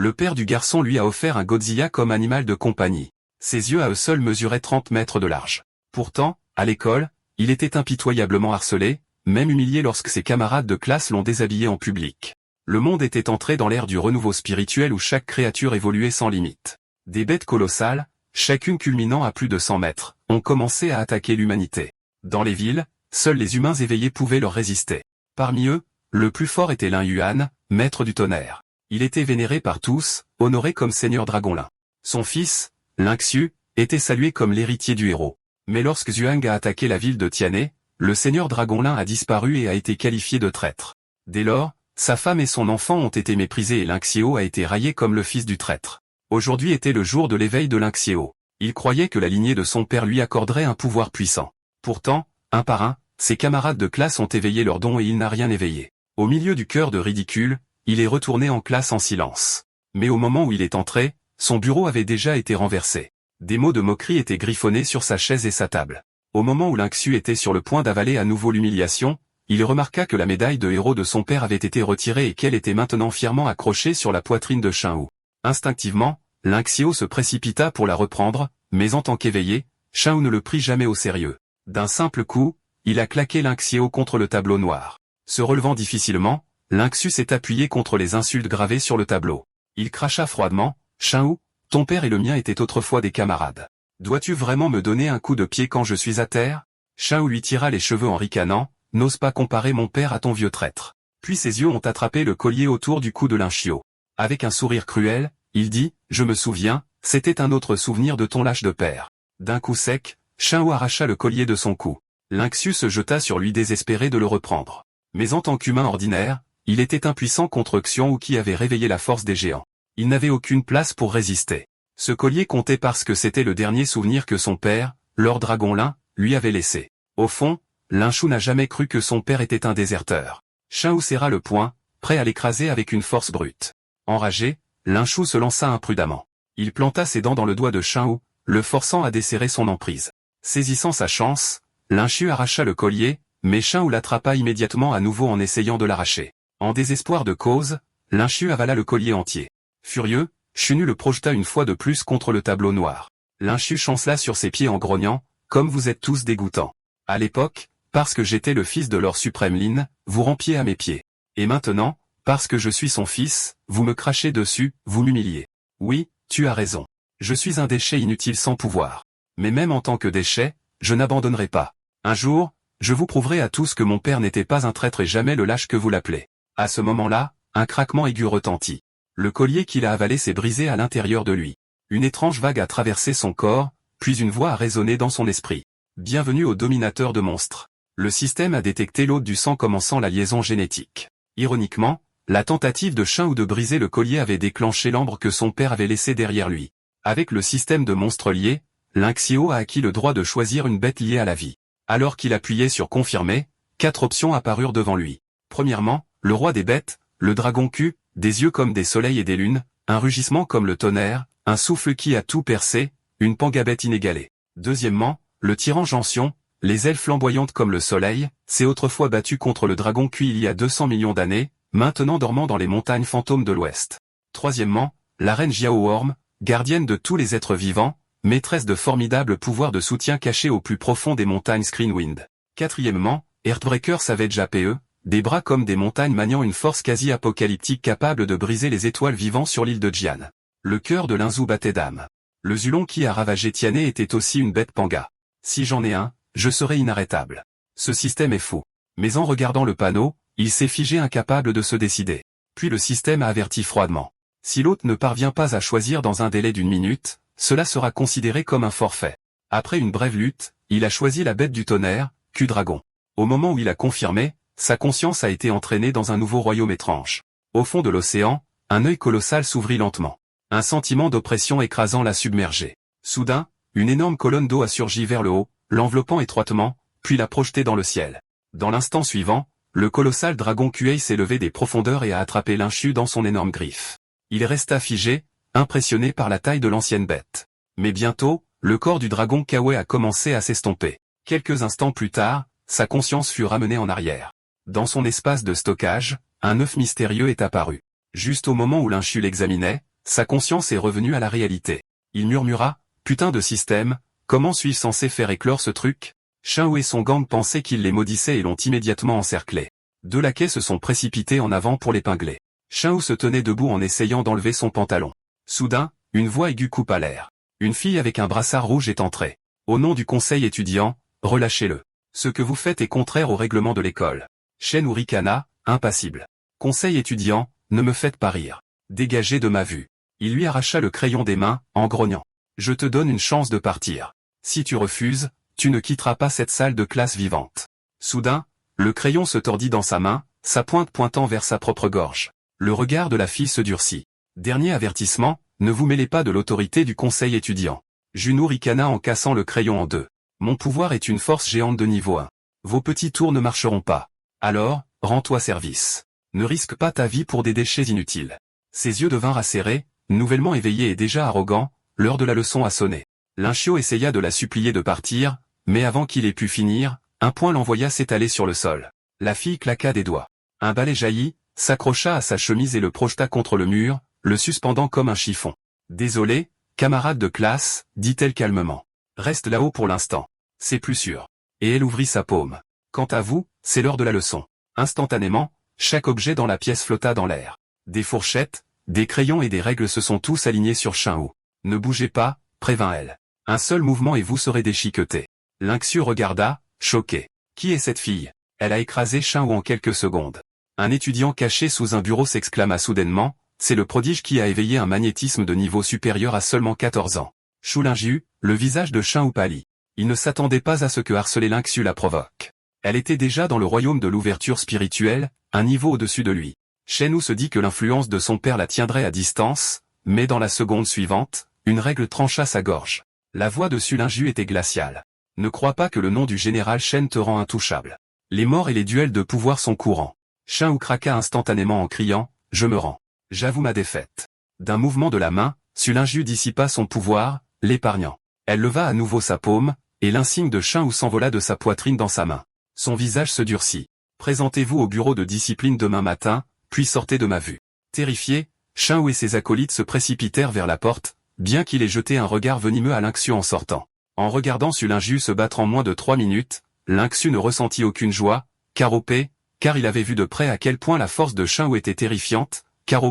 Le père du garçon lui a offert un Godzilla comme animal de compagnie. Ses yeux à eux seuls mesuraient 30 mètres de large. Pourtant, à l'école, il était impitoyablement harcelé, même humilié lorsque ses camarades de classe l'ont déshabillé en public. Le monde était entré dans l'ère du renouveau spirituel où chaque créature évoluait sans limite. Des bêtes colossales, chacune culminant à plus de 100 mètres, ont commencé à attaquer l'humanité. Dans les villes, seuls les humains éveillés pouvaient leur résister. Parmi eux, le plus fort était Lin Yuan, maître du tonnerre. Il était vénéré par tous, honoré comme seigneur dragon Lin. Son fils, Lin Xiu, était salué comme l'héritier du héros. Mais lorsque Zhuang a attaqué la ville de Tianhe, le seigneur dragon Lin a disparu et a été qualifié de traître. Dès lors, sa femme et son enfant ont été méprisés et Lin Xiao a été raillé comme le fils du traître. Aujourd'hui était le jour de l'éveil de Lin Xiao. Il croyait que la lignée de son père lui accorderait un pouvoir puissant. Pourtant, un par un, ses camarades de classe ont éveillé leurs dons et il n'a rien éveillé. Au milieu du cœur de ridicule, il est retourné en classe en silence. Mais au moment où il est entré, son bureau avait déjà été renversé. Des mots de moquerie étaient griffonnés sur sa chaise et sa table. Au moment où Lin Xiu était sur le point d'avaler à nouveau l'humiliation, il remarqua que la médaille de héros de son père avait été retirée et qu'elle était maintenant fièrement accrochée sur la poitrine de Shen Wu. Instinctivement, Lin Xiu se précipita pour la reprendre, mais en tant qu'éveillé, Shen Wu ne le prit jamais au sérieux. D'un simple coup, il a claqué Lin Xiu contre le tableau noir. Se relevant difficilement, Lin Xiu s'est appuyé contre les insultes gravées sur le tableau. Il cracha froidement, « Shen Wu, ton père et le mien étaient autrefois des camarades. Dois-tu vraiment me donner un coup de pied quand je suis à terre ?» Shen Wu lui tira les cheveux en ricanant, « N'ose pas comparer mon père à ton vieux traître. » Puis ses yeux ont attrapé le collier autour du cou de Lin Xiu. Avec un sourire cruel, il dit, « Je me souviens, c'était un autre souvenir de ton lâche de père. » D'un coup sec, Shen Wu arracha le collier de son cou. Lin Xiu se jeta sur lui désespéré de le reprendre. Mais en tant qu'humain ordinaire, il était impuissant contre Xiong Wu qui avait réveillé la force des géants. Il n'avait aucune place pour résister. Ce collier comptait parce que c'était le dernier souvenir que son père, Lord Dragon Lin, lui avait laissé. Au fond, Lin Xiu n'a jamais cru que son père était un déserteur. Shen Wu serra le poing, prêt à l'écraser avec une force brute. Enragé, Lin Xiu se lança imprudemment. Il planta ses dents dans le doigt de Shen Wu, le forçant à desserrer son emprise. Saisissant sa chance, Lin Xiu arracha le collier, mais Shen Wu l'attrapa immédiatement à nouveau en essayant de l'arracher. En désespoir de cause, Lin Xiu avala le collier entier. Furieux, Shun Yu le projeta une fois de plus contre le tableau noir. Lin Xiu chancela sur ses pieds en grognant, « Comme vous êtes tous dégoûtants. À l'époque, parce que j'étais le fils de Lord Suprême Lin, vous rampiez à mes pieds. Et maintenant, parce que je suis son fils, vous me crachez dessus, vous m'humiliez. Oui, tu as raison. Je suis un déchet inutile sans pouvoir. Mais même en tant que déchet, je n'abandonnerai pas. Un jour, je vous prouverai à tous que mon père n'était pas un traître et jamais le lâche que vous l'appelez. » À ce moment-là, un craquement aigu retentit. Le collier qu'il a avalé s'est brisé à l'intérieur de lui. Une étrange vague a traversé son corps, puis une voix a résonné dans son esprit. Bienvenue au dominateur de monstres. Le système a détecté l'hôte du sang commençant la liaison génétique. Ironiquement, la tentative de Shen Wu de briser le collier avait déclenché l'ambre que son père avait laissé derrière lui. Avec le système de monstres liés, Lin Xiu a acquis le droit de choisir une bête liée à la vie. Alors qu'il appuyait sur confirmer, 4 options apparurent devant lui. Premièrement, le roi des bêtes, le dragon Q, des yeux comme des soleils et des lunes, un rugissement comme le tonnerre, un souffle qui a tout percé, une pangabête inégalée. Deuxièmement, le tyran Jansion, les ailes flamboyantes comme le soleil, s'est autrefois battu contre le dragon Q il y a 200 millions d'années, maintenant dormant dans les montagnes fantômes de l'Ouest. Troisièmement, la reine Jiao Worm, gardienne de tous les êtres vivants, maîtresse de formidables pouvoirs de soutien cachés au plus profond des montagnes Screenwind. Quatrièmement, Earthbreaker Savage APE, des bras comme des montagnes maniant une force quasi-apocalyptique capable de briser les étoiles vivant sur l'île de Jian. Le cœur de Linzhou battait d'âme. Le Zulon qui a ravagé Tianhe était aussi une bête panga. Si j'en ai un, je serai inarrêtable. Ce système est fou. Mais en regardant le panneau, il s'est figé incapable de se décider. Puis le système a averti froidement. Si l'hôte ne parvient pas à choisir dans un délai d'1 minute, cela sera considéré comme un forfait. Après une brève lutte, il a choisi la bête du tonnerre, Q-Dragon. Au moment où il a confirmé, sa conscience a été entraînée dans un nouveau royaume étrange. Au fond de l'océan, un œil colossal s'ouvrit lentement. Un sentiment d'oppression écrasant l'a submergé. Soudain, une énorme colonne d'eau a surgi vers le haut, l'enveloppant étroitement, puis l'a projeté dans le ciel. Dans l'instant suivant, le colossal dragon Kuei s'est levé des profondeurs et a attrapé Lin Xiu dans son énorme griffe. Il resta figé, impressionné par la taille de l'ancienne bête. Mais bientôt, le corps du dragon Kawe a commencé à s'estomper. Quelques instants plus tard, sa conscience fut ramenée en arrière. Dans son espace de stockage, un œuf mystérieux est apparu. Juste au moment où Lin Xiu l'examinait, Sa conscience est revenue à la réalité. Il murmura, « Putain de système, comment suis-je censé faire éclore ce truc ?» Shen Wu et son gang pensaient qu'il les maudissait et l'ont immédiatement encerclé. Deux laquais se sont précipités en avant pour l'épingler. Shen Wu se tenait debout en essayant d'enlever son pantalon. Soudain, une voix aiguë coupa l'air. Une fille avec un brassard rouge est entrée. Au nom du conseil étudiant, relâchez-le. Ce que vous faites est contraire au règlement de l'école. Shen Wu ricana, impassible. Conseil étudiant, ne me faites pas rire. Dégagez de ma vue. Il lui arracha le crayon des mains, en grognant. Je te donne une chance de partir. Si tu refuses, tu ne quitteras pas cette salle de classe vivante. Soudain, le crayon se tordit dans sa main, sa pointe pointant vers sa propre gorge. Le regard de la fille se durcit. Dernier avertissement, ne vous mêlez pas de l'autorité du conseil étudiant. Juno ricana en cassant le crayon en deux. Mon pouvoir est une force géante de niveau 1. Vos petits tours ne marcheront pas. Alors, rends-toi service. Ne risque pas ta vie pour des déchets inutiles. Ses yeux devinrent acérés, nouvellement éveillé et déjà arrogant, l'heure de la leçon a sonné. Linchio essaya de la supplier de partir, mais avant qu'il ait pu finir, un poing l'envoya s'étaler sur le sol. La fille claqua des doigts. Un balai jaillit, s'accrocha à sa chemise et le projeta contre le mur, le suspendant comme un chiffon. « Désolé, camarade de classe, dit-elle calmement. Reste là-haut pour l'instant. C'est plus sûr. » Et elle ouvrit sa paume. « Quant à vous, c'est l'heure de la leçon. » Instantanément, chaque objet dans la pièce flotta dans l'air. Des fourchettes, des crayons et des règles se sont tous alignés sur Shen Wu. « Ne bougez pas, prévint-elle. Un seul mouvement et vous serez déchiqueté. » Lynxiu regarda, choqué. « Qui est cette fille ?» Elle a écrasé Shen Wu en quelques secondes. Un étudiant caché sous un bureau s'exclama soudainement, « C'est le prodige qui a éveillé un magnétisme de niveau supérieur à seulement 14 ans. » Shu Lingjiu, le visage de Shen Wu pâlit. Il ne s'attendait pas à ce que harceler Lynxiu la provoque. Elle était déjà dans le royaume de l'ouverture spirituelle, un niveau au-dessus de lui. Shen Wu se dit que l'influence de son père la tiendrait à distance, mais dans la seconde suivante, une règle trancha sa gorge. La voix de Shu Lingjiu était glaciale. « Ne crois pas que le nom du général Shen te rend intouchable. Les morts et les duels de pouvoir sont courants. » Shen Wu craqua instantanément en criant, « Je me rends. J'avoue ma défaite. » D'un mouvement de la main, Shu Lingjiu dissipa son pouvoir, l'épargnant. Elle leva à nouveau sa paume, et l'insigne de Shen Wu s'envola de sa poitrine dans sa main. Son visage se durcit. « Présentez-vous au bureau de discipline demain matin, puis sortez de ma vue. » Terrifié, Shen Wu et ses acolytes se précipitèrent vers la porte, bien qu'il ait jeté un regard venimeux à Lynxiu en sortant. En regardant Shu Lingjiu se battre en moins de 3 minutes, Lynxiu ne ressentit aucune joie, car il avait vu de près à quel point la force de Shen Wu était terrifiante, car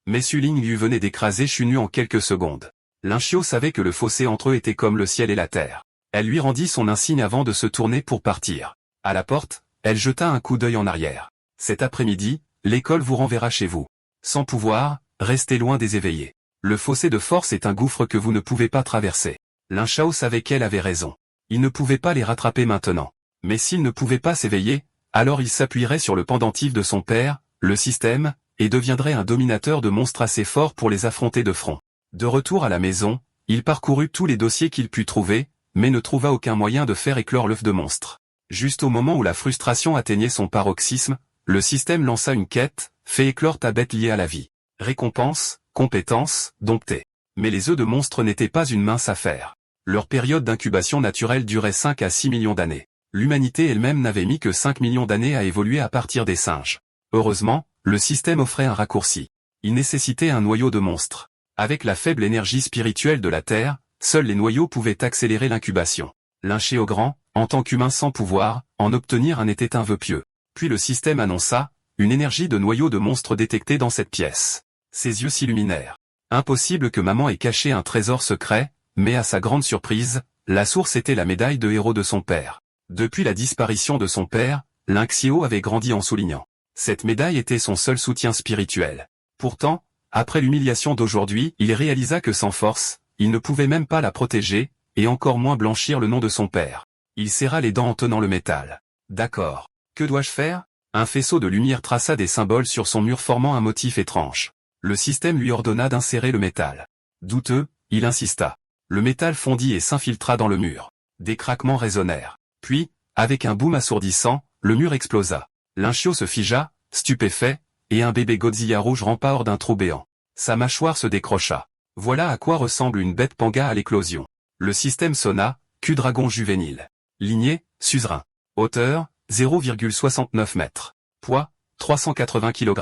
mais Su Lingjiu venait d'écraser Shu Nu en quelques secondes. Lynxiu savait que le fossé entre eux était comme le ciel et la terre. Elle lui rendit son insigne avant de se tourner pour partir. À la porte, elle jeta un coup d'œil en arrière. Cet après-midi, l'école vous renverra chez vous. Sans pouvoir, restez loin des éveillés. Le fossé de force est un gouffre que vous ne pouvez pas traverser. Lynxiu savait qu'elle avait raison. Il ne pouvait pas les rattraper maintenant. Mais s'il ne pouvait pas s'éveiller, alors il s'appuierait sur le pendentif de son père, le système, et deviendrait un dominateur de monstres assez fort pour les affronter de front. De retour à la maison, il parcourut tous les dossiers qu'il put trouver, mais ne trouva aucun moyen de faire éclore l'œuf de monstre. Juste au moment où la frustration atteignait son paroxysme, le système lança une quête, fais éclore ta bête liée à la vie. Récompense, compétence, domptée. Mais les œufs de monstre n'étaient pas une mince affaire. Leur période d'incubation naturelle durait 5 à 6 millions d'années. L'humanité elle-même n'avait mis que 5 millions d'années à évoluer à partir des singes. Heureusement, le système offrait un raccourci. Il nécessitait un noyau de monstre. Avec la faible énergie spirituelle de la Terre, seuls les noyaux pouvaient accélérer l'incubation. Lynxiu Grand, en tant qu'humain sans pouvoir, en obtenir un était un vœu pieux. Puis le système annonça, une énergie de noyau de monstre détectée dans cette pièce. Ses yeux s'illuminèrent. Impossible que maman ait caché un trésor secret, mais à sa grande surprise, la source était la médaille de héros de son père. Depuis la disparition de son père, Lynxiu avait grandi en soulignant. Cette médaille était son seul soutien spirituel. Pourtant, après l'humiliation d'aujourd'hui, il réalisa que sans force, il ne pouvait même pas la protéger, et encore moins blanchir le nom de son père. Il serra les dents en tenant le métal. D'accord. Que dois-je faire? Un faisceau de lumière traça des symboles sur son mur formant un motif étrange. Le système lui ordonna d'insérer le métal. Douteux, il insista. Le métal fondit et s'infiltra dans le mur. Des craquements résonnèrent. Puis, avec un boom assourdissant, le mur explosa. Lynxiu se figea, stupéfait, et un bébé Godzilla rouge rampa hors d'un trou béant. Sa mâchoire se décrocha. Voilà à quoi ressemble une bête panga à l'éclosion. Le système sonna, Q-dragon juvénile. Lignée, suzerain. Hauteur, 0,69 mètres. Poids, 380 kg.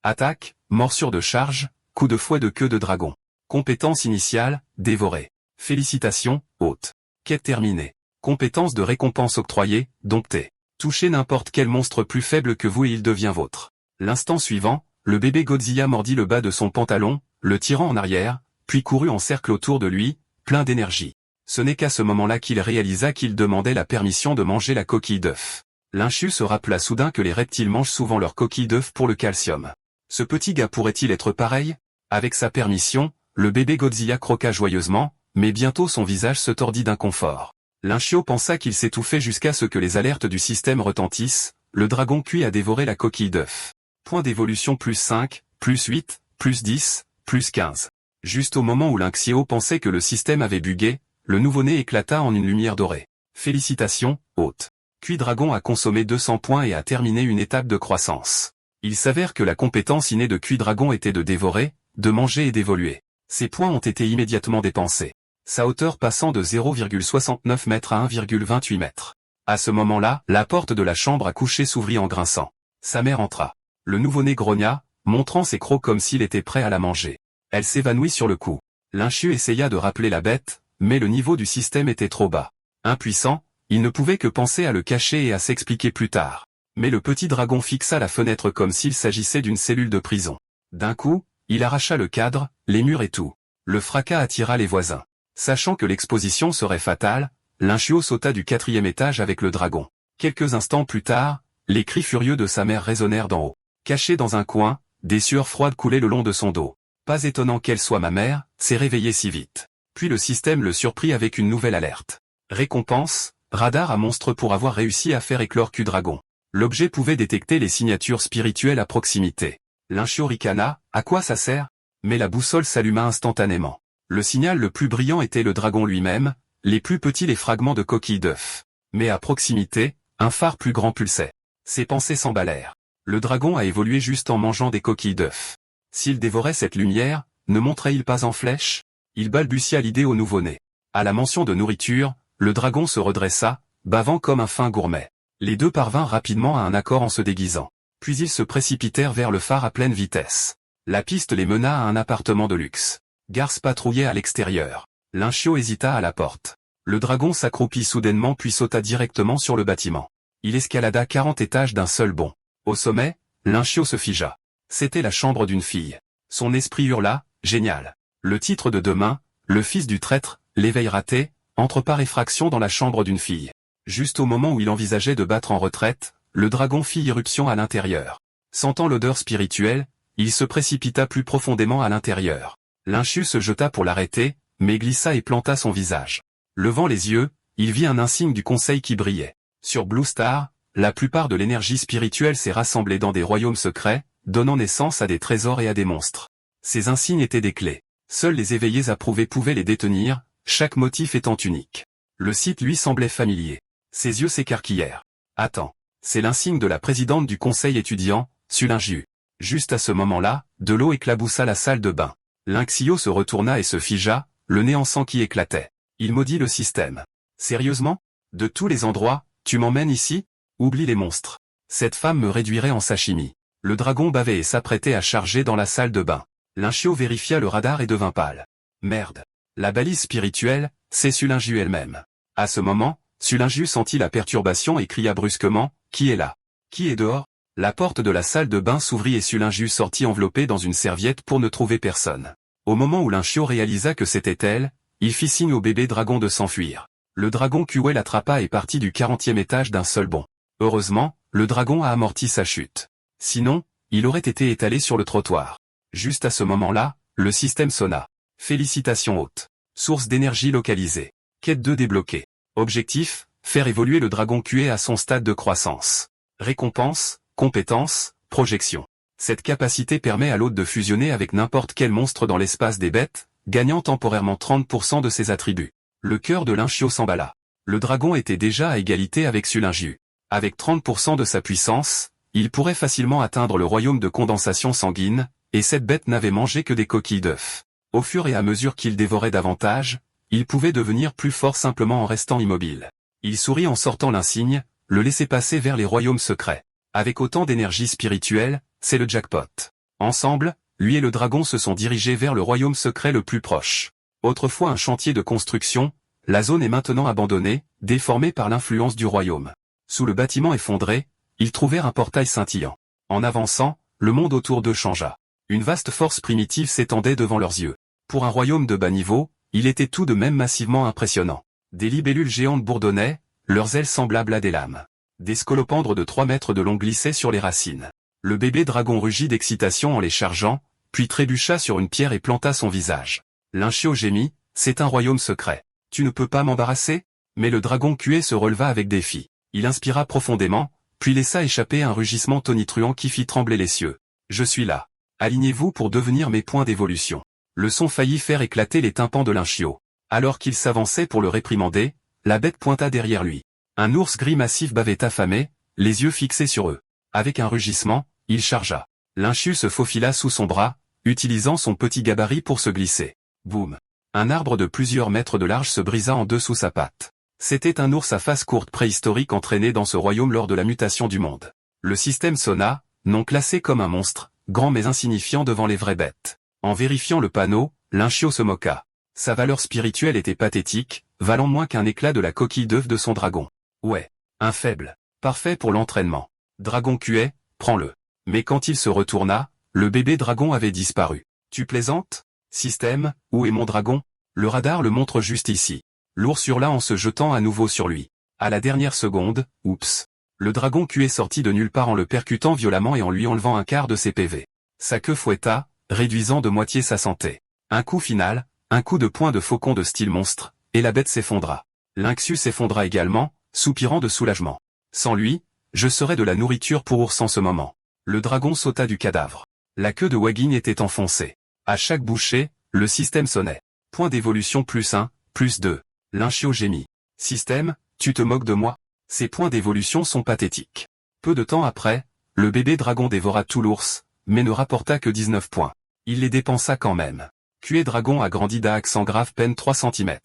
Attaque, morsure de charge, coup de fouet de queue de dragon. Compétence initiale, dévorer. Félicitations, hôte. Quête terminée. Compétence de récompense octroyée, dompter. Touchez n'importe quel monstre plus faible que vous et il devient vôtre. L'instant suivant, le bébé Godzilla mordit le bas de son pantalon, le tirant en arrière, puis courut en cercle autour de lui, plein d'énergie. Ce n'est qu'à ce moment-là qu'il réalisa qu'il demandait la permission de manger la coquille d'œuf. Lynchu se rappela soudain que les reptiles mangent souvent leur coquille d'œuf pour le calcium. Ce petit gars pourrait-il être pareil? Avec sa permission, le bébé Godzilla croqua joyeusement, mais bientôt son visage se tordit d'inconfort. Lynchio pensa qu'il s'étouffait jusqu'à ce que les alertes du système retentissent, le dragon cuit a dévoré la coquille d'œuf. Point d'évolution plus 5, plus 8, plus 10, plus 15. Juste au moment où Lynxio pensait que le système avait bugué, le nouveau-né éclata en une lumière dorée. Félicitations, hôte. Cuit Dragon a consommé 200 points et a terminé une étape de croissance. Il s'avère que la compétence innée de Cuit Dragon était de dévorer, de manger et d'évoluer. Ces points ont été immédiatement dépensés. Sa hauteur passant de 0,69 mètres à 1,28 mètres. À ce moment-là, la porte de la chambre à coucher s'ouvrit en grinçant. Sa mère entra. Le nouveau-né grogna, montrant ses crocs comme s'il était prêt à la manger. Elle s'évanouit sur le coup. Lynchu essaya de rappeler la bête, mais le niveau du système était trop bas. Impuissant, il ne pouvait que penser à le cacher et à s'expliquer plus tard. Mais le petit dragon fixa la fenêtre comme s'il s'agissait d'une cellule de prison. D'un coup, il arracha le cadre, les murs et tout. Le fracas attira les voisins. Sachant que l'exposition serait fatale, Lynchuo sauta du 4e étage avec le dragon. Quelques instants plus tard, les cris furieux de sa mère résonnèrent d'en haut. Cachée dans un coin, des sueurs froides coulaient le long de son dos. Pas étonnant qu'elle soit ma mère, s'est réveillée si vite. Puis le système le surprit avec une nouvelle alerte. Récompense, radar à monstre pour avoir réussi à faire éclore Q-Dragon. L'objet pouvait détecter les signatures spirituelles à proximité. Lynchio ricana, à quoi ça sert? Mais la boussole s'alluma instantanément. Le signal le plus brillant était le dragon lui-même, les plus petits les fragments de coquille d'œuf. Mais à proximité, un phare plus grand pulsait. Ses pensées s'emballèrent. Le dragon a évolué juste en mangeant des coquilles d'œuf. S'il dévorait cette lumière, ne monterait-il pas en flèche? Il balbutia l'idée au nouveau-né. À la mention de nourriture, le dragon se redressa, bavant comme un fin gourmet. Les deux parvinrent rapidement à un accord en se déguisant. Puis ils se précipitèrent vers le phare à pleine vitesse. La piste les mena à un appartement de luxe. Garce patrouillait à l'extérieur. Lynchio hésita à la porte. Le dragon s'accroupit soudainement puis sauta directement sur le bâtiment. Il escalada 40 étages d'un seul bond. Au sommet, Lynchio se figea. C'était la chambre d'une fille. Son esprit hurla, génial. Le titre de demain, le fils du traître, l'éveil raté, entre par effraction dans la chambre d'une fille. Juste au moment où il envisageait de battre en retraite, le dragon fit irruption à l'intérieur. Sentant l'odeur spirituelle, il se précipita plus profondément à l'intérieur. Lynchu se jeta pour l'arrêter, mais glissa et planta son visage. Levant les yeux, il vit un insigne du conseil qui brillait. Sur Blue Star, la plupart de l'énergie spirituelle s'est rassemblée dans des royaumes secrets, donnant naissance à des trésors et à des monstres. Ces insignes étaient des clés. Seuls les éveillés approuvés pouvaient les détenir, chaque motif étant unique. Le site lui semblait familier. Ses yeux s'écarquillèrent. Attends, c'est l'insigne de la présidente du conseil étudiant, Sulingiu. Juste à ce moment-là, de l'eau éclaboussa la salle de bain. Lynxio se retourna et se figea, le nez en sang qui éclatait. Il maudit le système. Sérieusement? De tous les endroits, tu m'emmènes ici? Oublie les monstres. Cette femme me réduirait en sashimi. Le dragon bavait et s'apprêtait à charger dans la salle de bain. Lynchio vérifia le radar et devint pâle. Merde. La balise spirituelle, c'est Sulingiu elle-même. À ce moment, Sulingiu sentit la perturbation et cria brusquement, « Qui est là? Qui est dehors ?» La porte de la salle de bain s'ouvrit et Sulingiu sortit enveloppé dans une serviette pour ne trouver personne. Au moment où Lynchio réalisa que c'était elle, il fit signe au bébé dragon de s'enfuir. Le dragon Kuei l'attrapa et partit du 40e étage d'un seul bond. Heureusement, le dragon a amorti sa chute. Sinon, il aurait été étalé sur le trottoir. Juste à ce moment-là, le système sonna. Félicitations hôte. Source d'énergie localisée. Quête 2 débloquée. Objectif, faire évoluer le dragon Kuei à son stade de croissance. Récompense, compétence, projection. Cette capacité permet à l'hôte de fusionner avec n'importe quel monstre dans l'espace des bêtes, gagnant temporairement 30% de ses attributs. Le cœur de Lynchio s'emballa. Le dragon était déjà à égalité avec Sulingiu. Avec 30% de sa puissance, il pourrait facilement atteindre le royaume de condensation sanguine, et cette bête n'avait mangé que des coquilles d'œufs. Au fur et à mesure qu'il dévorait davantage, il pouvait devenir plus fort simplement en restant immobile. Il sourit en sortant l'insigne, le laissait passer vers les royaumes secrets. Avec autant d'énergie spirituelle, c'est le jackpot. Ensemble, lui et le dragon se sont dirigés vers le royaume secret le plus proche. Autrefois un chantier de construction, la zone est maintenant abandonnée, déformée par l'influence du royaume. Sous le bâtiment effondré, ils trouvèrent un portail scintillant. En avançant, le monde autour d'eux changea. Une vaste force primitive s'étendait devant leurs yeux. Pour un royaume de bas niveau, il était tout de même massivement impressionnant. Des libellules géantes bourdonnaient, leurs ailes semblables à des lames. Des scolopendres de 3 mètres de long glissaient sur les racines. Le bébé dragon rugit d'excitation en les chargeant, puis trébucha sur une pierre et planta son visage. Lynchio gémit, c'est un royaume secret. Tu ne peux pas m'embarrasser? Mais le dragon cué se releva avec défi. Il inspira profondément, puis laissa échapper un rugissement tonitruant qui fit trembler les cieux. Je suis là. Alignez-vous pour devenir mes points d'évolution. Le son faillit faire éclater les tympans de Lynchio. Alors qu'il s'avançait pour le réprimander, la bête pointa derrière lui. Un ours gris massif bavait affamé, les yeux fixés sur eux. Avec un rugissement, il chargea. Lynchio se faufila sous son bras, utilisant son petit gabarit pour se glisser. Boum! Un arbre de plusieurs mètres de large se brisa en deux sous sa patte. C'était un ours à face courte préhistorique entraîné dans ce royaume lors de la mutation du monde. Le système sonna, non classé comme un monstre, grand mais insignifiant devant les vraies bêtes. En vérifiant le panneau, Lynchio se moqua. Sa valeur spirituelle était pathétique, valant moins qu'un éclat de la coquille d'œuf de son dragon. Ouais, un faible. Parfait pour l'entraînement. Dragon cuet, prends-le. Mais quand il se retourna, le bébé dragon avait disparu. Tu plaisantes? Système, où est mon dragon? Le radar le montre juste ici. L'ours hurla en se jetant à nouveau sur lui. À la dernière seconde, oups. Le dragon cué sortit de nulle part en le percutant violemment et en lui enlevant un quart de ses PV. Sa queue fouetta, réduisant de moitié sa santé. Un coup final, un coup de poing de faucon de style monstre, et la bête s'effondra. Lynxus s'effondra également, soupirant de soulagement. Sans lui, je serais de la nourriture pour ours en ce moment. Le dragon sauta du cadavre. La queue de Wagging était enfoncée. À chaque bouchée, le système sonnait. Point d'évolution +1, +2. Lynchio gémit. Système, tu te moques de moi? Ces points d'évolution sont pathétiques. Peu de temps après, le bébé dragon dévora tout l'ours, mais ne rapporta que 19 points. Il les dépensa quand même. Cué dragon a grandi d'accent grave peine 3 cm.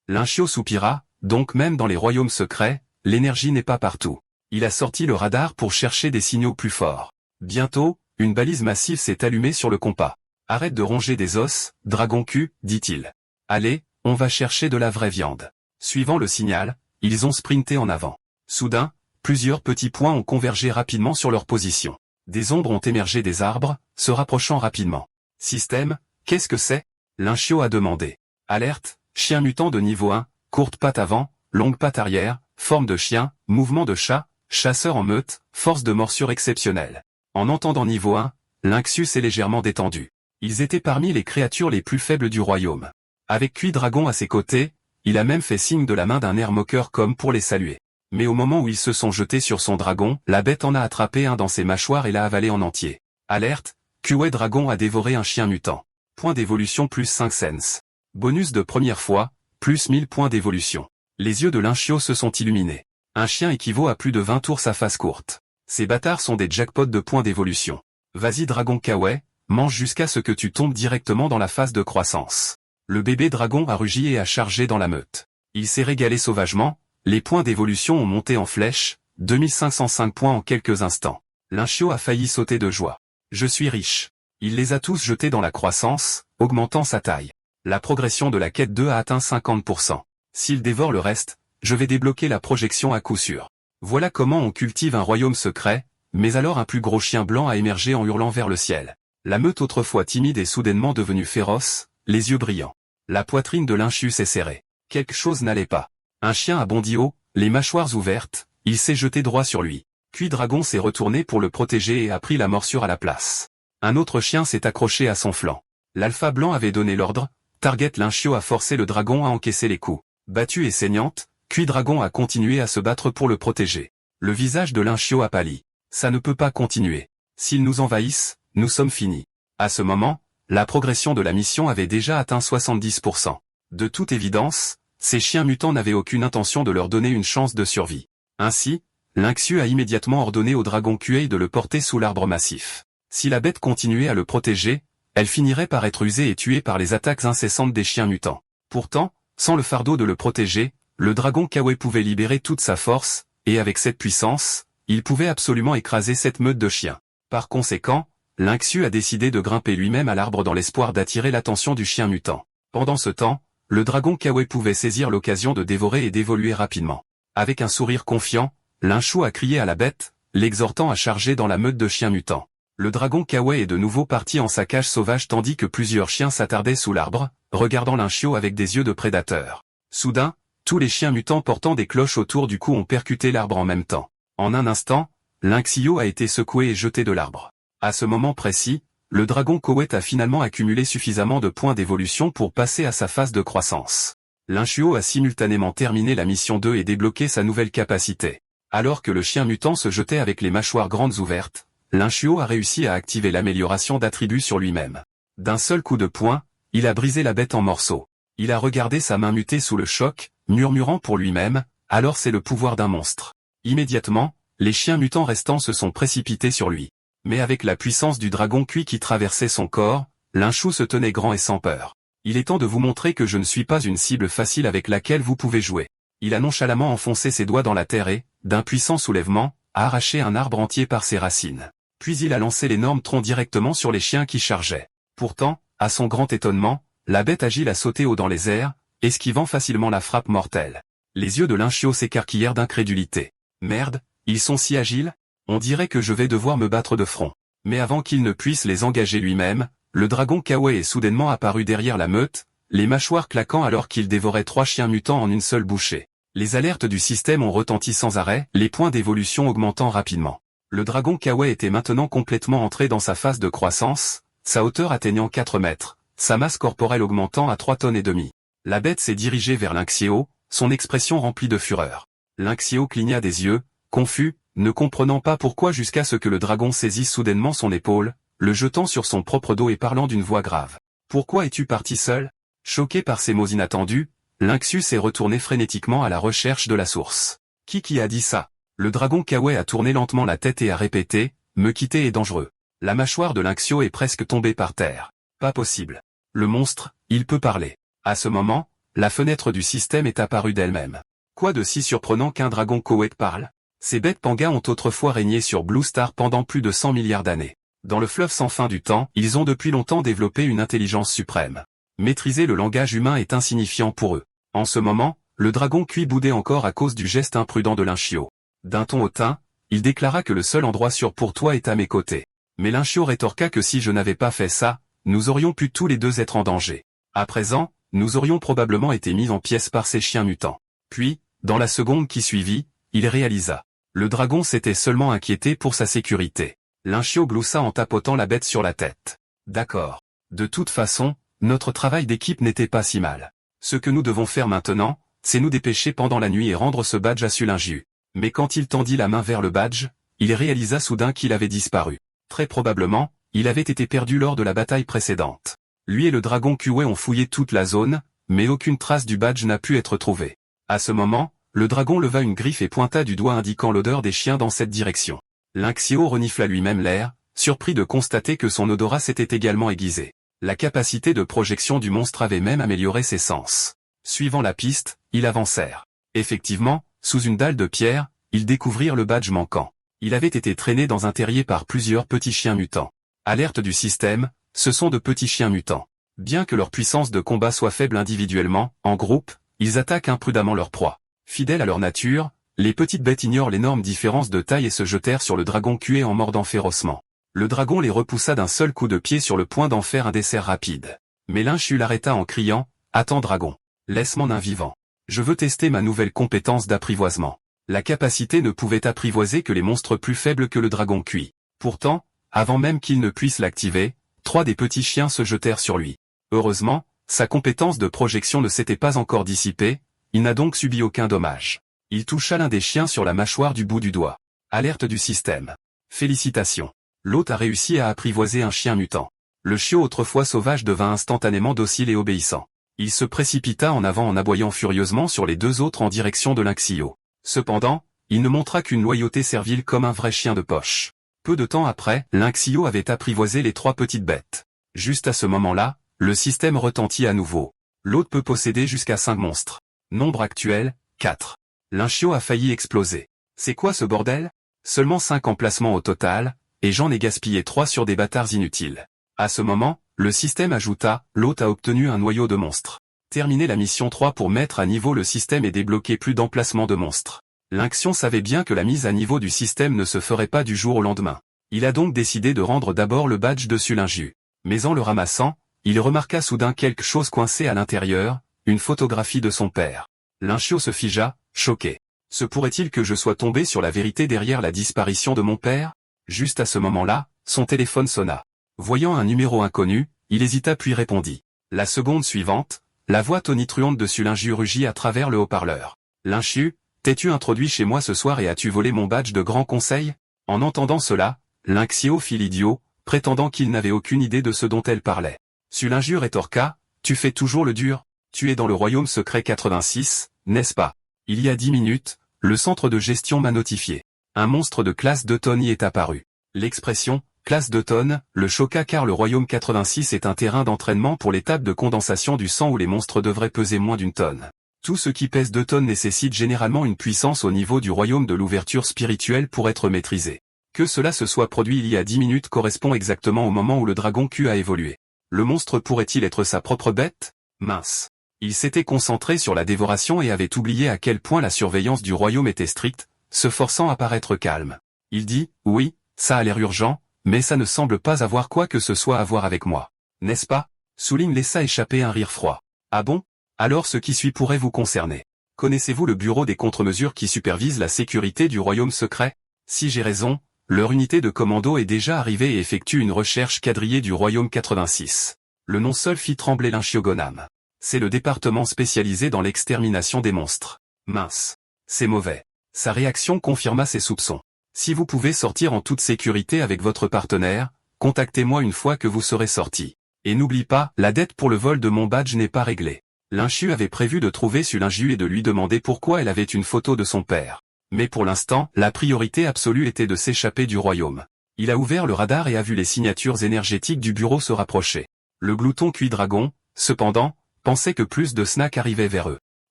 Lynchio soupira, donc même dans les royaumes secrets, l'énergie n'est pas partout. Il a sorti le radar pour chercher des signaux plus forts. Bientôt, une balise massive s'est allumée sur le compas. Arrête de ronger des os, dragon cul, dit-il. Allez, on va chercher de la vraie viande. Suivant le signal, ils ont sprinté en avant. Soudain, plusieurs petits points ont convergé rapidement sur leur position. Des ombres ont émergé des arbres, se rapprochant rapidement. Système, qu'est-ce que c'est? Lynchio a demandé. Alerte, chien mutant de niveau 1, courte patte avant, longue patte arrière, forme de chien, mouvement de chat, chasseur en meute, force de morsure exceptionnelle. En entendant niveau 1, Lynxus est légèrement détendu. Ils étaient parmi les créatures les plus faibles du royaume. Avec Cuit Dragon à ses côtés, il a même fait signe de la main d'un air moqueur comme pour les saluer. Mais au moment où ils se sont jetés sur son dragon, la bête en a attrapé un dans ses mâchoires et l'a avalé en entier. Alerte, Cuet Dragon a dévoré un chien mutant. Point d'évolution +5 cents. Bonus de première fois, +1000 points d'évolution. Les yeux de Lynchio se sont illuminés. Un chien équivaut à plus de 20 ours à face courte. Ces bâtards sont des jackpots de points d'évolution. Vas-y dragon kawaii, mange jusqu'à ce que tu tombes directement dans la phase de croissance. Le bébé dragon a rugi et a chargé dans la meute. Il s'est régalé sauvagement, les points d'évolution ont monté en flèche, 2505 points en quelques instants. Lynchio a failli sauter de joie. Je suis riche. Il les a tous jetés dans la croissance, augmentant sa taille. La progression de la quête 2 a atteint 50%. S'il dévore le reste, je vais débloquer la projection à coup sûr. Voilà comment on cultive un royaume secret, mais alors un plus gros chien blanc a émergé en hurlant vers le ciel. La meute autrefois timide est soudainement devenue féroce, les yeux brillants. La poitrine de Lynchus est serrée. Quelque chose n'allait pas. Un chien a bondi haut, les mâchoires ouvertes, il s'est jeté droit sur lui. Cuit Dragon s'est retourné pour le protéger et a pris la morsure à la place. Un autre chien s'est accroché à son flanc. L'alpha blanc avait donné l'ordre, Target Lynchio a forcé le dragon à encaisser les coups. Battue et saignante, Cuit Dragon a continué à se battre pour le protéger. Le visage de Lynchio a pâli. Ça ne peut pas continuer. S'ils nous envahissent, nous sommes finis. À ce moment, la progression de la mission avait déjà atteint 70%. De toute évidence, ces chiens mutants n'avaient aucune intention de leur donner une chance de survie. Ainsi, Lynxus a immédiatement ordonné au dragon Kuei de le porter sous l'arbre massif. Si la bête continuait à le protéger, elle finirait par être usée et tuée par les attaques incessantes des chiens mutants. Pourtant, sans le fardeau de le protéger, le dragon Kawaii pouvait libérer toute sa force, et avec cette puissance, il pouvait absolument écraser cette meute de chiens. Par conséquent, Lynxiu a décidé de grimper lui-même à l'arbre dans l'espoir d'attirer l'attention du chien mutant. Pendant ce temps, le dragon Kawaii pouvait saisir l'occasion de dévorer et d'évoluer rapidement. Avec un sourire confiant, Lynxiu a crié à la bête, l'exhortant à charger dans la meute de chiens mutants. Le dragon Kawaii est de nouveau parti en sa cage sauvage tandis que plusieurs chiens s'attardaient sous l'arbre, regardant Lynxiu avec des yeux de prédateur. Soudain, tous les chiens mutants portant des cloches autour du cou ont percuté l'arbre en même temps. En un instant, Lynxiu a été secoué et jeté de l'arbre. À ce moment précis, le dragon Kawaii a finalement accumulé suffisamment de points d'évolution pour passer à sa phase de croissance. Lynxiu a simultanément terminé la mission 2 et débloqué sa nouvelle capacité. Alors que le chien mutant se jetait avec les mâchoires grandes ouvertes, Lynxiu a réussi à activer l'amélioration d'attributs sur lui-même. D'un seul coup de poing, il a brisé la bête en morceaux. Il a regardé sa main mutée sous le choc, murmurant pour lui-même, « Alors c'est le pouvoir d'un monstre ». Immédiatement, les chiens mutants restants se sont précipités sur lui. Mais avec la puissance du dragon cuit qui traversait son corps, Lynxiu se tenait grand et sans peur. « Il est temps de vous montrer que je ne suis pas une cible facile avec laquelle vous pouvez jouer. » Il a nonchalamment enfoncé ses doigts dans la terre et, d'un puissant soulèvement, a arraché un arbre entier par ses racines. Puis il a lancé l'énorme tronc directement sur les chiens qui chargeaient. Pourtant, à son grand étonnement, la bête agile a sauté haut dans les airs, esquivant facilement la frappe mortelle. Les yeux de Lynxiu s'écarquillèrent d'incrédulité. « Merde, ils sont si agiles? On dirait que je vais devoir me battre de front. » Mais avant qu'il ne puisse les engager lui-même, le dragon Kawaii est soudainement apparu derrière la meute, les mâchoires claquant alors qu'il dévorait 3 chiens mutants en une seule bouchée. Les alertes du système ont retenti sans arrêt, les points d'évolution augmentant rapidement. Le dragon Kawaii était maintenant complètement entré dans sa phase de croissance, sa hauteur atteignant 4 mètres, sa masse corporelle augmentant à 3 tonnes et demie. La bête s'est dirigée vers Lynxiu, son expression remplie de fureur. Lynxiu cligna des yeux, confus, ne comprenant pas pourquoi jusqu'à ce que le dragon saisisse soudainement son épaule, le jetant sur son propre dos et parlant d'une voix grave. « Pourquoi es-tu parti seul ?» Choqué par ces mots inattendus, Lynxiu s'est retourné frénétiquement à la recherche de la source. « Qui a dit ça ?» Le dragon Kawaii a tourné lentement la tête et a répété, « Me quitter est dangereux. » La mâchoire de Lynxiu est presque tombée par terre. Pas possible. Le monstre, il peut parler. À ce moment, la fenêtre du système est apparue d'elle-même. Quoi de si surprenant qu'un dragon Kawaii parle? Ces bêtes pangas ont autrefois régné sur Blue Star pendant plus de 100 milliards d'années. Dans le fleuve sans fin du temps, ils ont depuis longtemps développé une intelligence suprême. Maîtriser le langage humain est insignifiant pour eux. En ce moment, le dragon cuit boudait encore à cause du geste imprudent de Lynxiu. D'un ton hautain, il déclara que le seul endroit sûr pour toi est à mes côtés. Mais Lynxiu rétorqua que si je n'avais pas fait ça, nous aurions pu tous les deux être en danger. À présent, nous aurions probablement été mis en pièces par ces chiens mutants. Puis, dans la seconde qui suivit, il réalisa. Le dragon s'était seulement inquiété pour sa sécurité. Lynxiu gloussa en tapotant la bête sur la tête. D'accord. De toute façon, notre travail d'équipe n'était pas si mal. Ce que nous devons faire maintenant, c'est nous dépêcher pendant la nuit et rendre ce badge à Lynxiu. Mais quand il tendit la main vers le badge, il réalisa soudain qu'il avait disparu. Très probablement, il avait été perdu lors de la bataille précédente. Lui et le dragon Kawaii ont fouillé toute la zone, mais aucune trace du badge n'a pu être trouvée. À ce moment, le dragon leva une griffe et pointa du doigt indiquant l'odeur des chiens dans cette direction. Lynxiu renifla lui-même l'air, surpris de constater que son odorat s'était également aiguisé. La capacité de projection du monstre avait même amélioré ses sens. Suivant la piste, ils avancèrent. Effectivement, sous une dalle de pierre, ils découvrirent le badge manquant. Il avait été traîné dans un terrier par plusieurs petits chiens mutants. Alerte du système, ce sont de petits chiens mutants. Bien que leur puissance de combat soit faible individuellement, en groupe, ils attaquent imprudemment leur proie. Fidèles à leur nature, les petites bêtes ignorent l'énorme différence de taille et se jetèrent sur le dragon cué en mordant férocement. Le dragon les repoussa d'un seul coup de pied sur le point d'en faire un dessert rapide. Mais Lynxiu l'arrêta en criant, « Attends dragon, laisse-moi un vivant. Je veux tester ma nouvelle compétence d'apprivoisement. » La capacité ne pouvait apprivoiser que les monstres plus faibles que le dragon cuit. Pourtant, avant même qu'il ne puisse l'activer, 3 des petits chiens se jetèrent sur lui. Heureusement, sa compétence de projection ne s'était pas encore dissipée, il n'a donc subi aucun dommage. Il toucha l'un des chiens sur la mâchoire du bout du doigt. Alerte du système. Félicitations. L'hôte a réussi à apprivoiser un chien mutant. Le chiot autrefois sauvage devint instantanément docile et obéissant. Il se précipita en avant en aboyant furieusement sur les 2 autres en direction de Lynxiu. Cependant, il ne montra qu'une loyauté servile comme un vrai chien de poche. Peu de temps après, Lynxiu avait apprivoisé les 3 petites bêtes. Juste à ce moment-là, le système retentit à nouveau. L'hôte peut posséder jusqu'à 5 monstres. Nombre actuel, 4. Lynxiu a failli exploser. C'est quoi ce bordel? Seulement 5 emplacements au total, et j'en ai gaspillé 3 sur des bâtards inutiles. À ce moment, le système ajouta, l'hôte a obtenu un noyau de monstre. Terminez la mission 3 pour mettre à niveau le système et débloquer plus d'emplacements de monstres. Lynxion savait bien que la mise à niveau du système ne se ferait pas du jour au lendemain. Il a donc décidé de rendre d'abord le badge de Sulinju. Mais en le ramassant, il remarqua soudain quelque chose coincé à l'intérieur, une photographie de son père. Lynxio se figea, choqué. Se pourrait-il que je sois tombé sur la vérité derrière la disparition de mon père? Juste à ce moment-là, son téléphone sonna. Voyant un numéro inconnu, il hésita puis répondit. La seconde suivante, la voix tonitruante de Sulinju rugit à travers le haut-parleur. Lynxiu, t'es-tu introduit chez moi ce soir et as-tu volé mon badge de grand conseil? En entendant cela, Lynxio fit l'idiot, prétendant qu'il n'avait aucune idée de ce dont elle parlait. Sulinju rétorqua, tu fais toujours le dur, tu es dans le royaume secret 86, n'est-ce pas? Il y a 10 minutes, le centre de gestion m'a notifié. Un monstre de classe 2 tonnes y est apparu. L'expression « classe 2 tonnes » le choqua car le royaume 86 est un terrain d'entraînement pour l'étape de condensation du sang où les monstres devraient peser moins d'une tonne. Tout ce qui pèse 2 tonnes nécessite généralement une puissance au niveau du royaume de l'ouverture spirituelle pour être maîtrisé. Que cela se soit produit il y a 10 minutes correspond exactement au moment où le dragon Q a évolué. Le monstre pourrait-il être sa propre bête? Mince. Il s'était concentré sur la dévoration et avait oublié à quel point la surveillance du royaume était stricte, se forçant à paraître calme. Il dit, oui, ça a l'air urgent, mais ça ne semble pas avoir quoi que ce soit à voir avec moi. N'est-ce pas? Souligne laissa échapper un rire froid. Ah bon? Alors ce qui suit pourrait vous concerner. Connaissez-vous le bureau des contre-mesures qui supervise la sécurité du royaume secret? Si j'ai raison, leur unité de commando est déjà arrivée et effectue une recherche quadrillée du royaume 86. Le nom seul fit trembler Lynxio Gonam. C'est le département spécialisé dans l'extermination des monstres. Mince. C'est mauvais. Sa réaction confirma ses soupçons. Si vous pouvez sortir en toute sécurité avec votre partenaire, contactez-moi une fois que vous serez sorti. Et n'oublie pas, la dette pour le vol de mon badge n'est pas réglée. Lynxiu avait prévu de trouver Sulinju et de lui demander pourquoi elle avait une photo de son père. Mais pour l'instant, la priorité absolue était de s'échapper du royaume. Il a ouvert le radar et a vu les signatures énergétiques du bureau se rapprocher. Le glouton cuit dragon, cependant, pensait que plus de snacks arrivaient vers eux.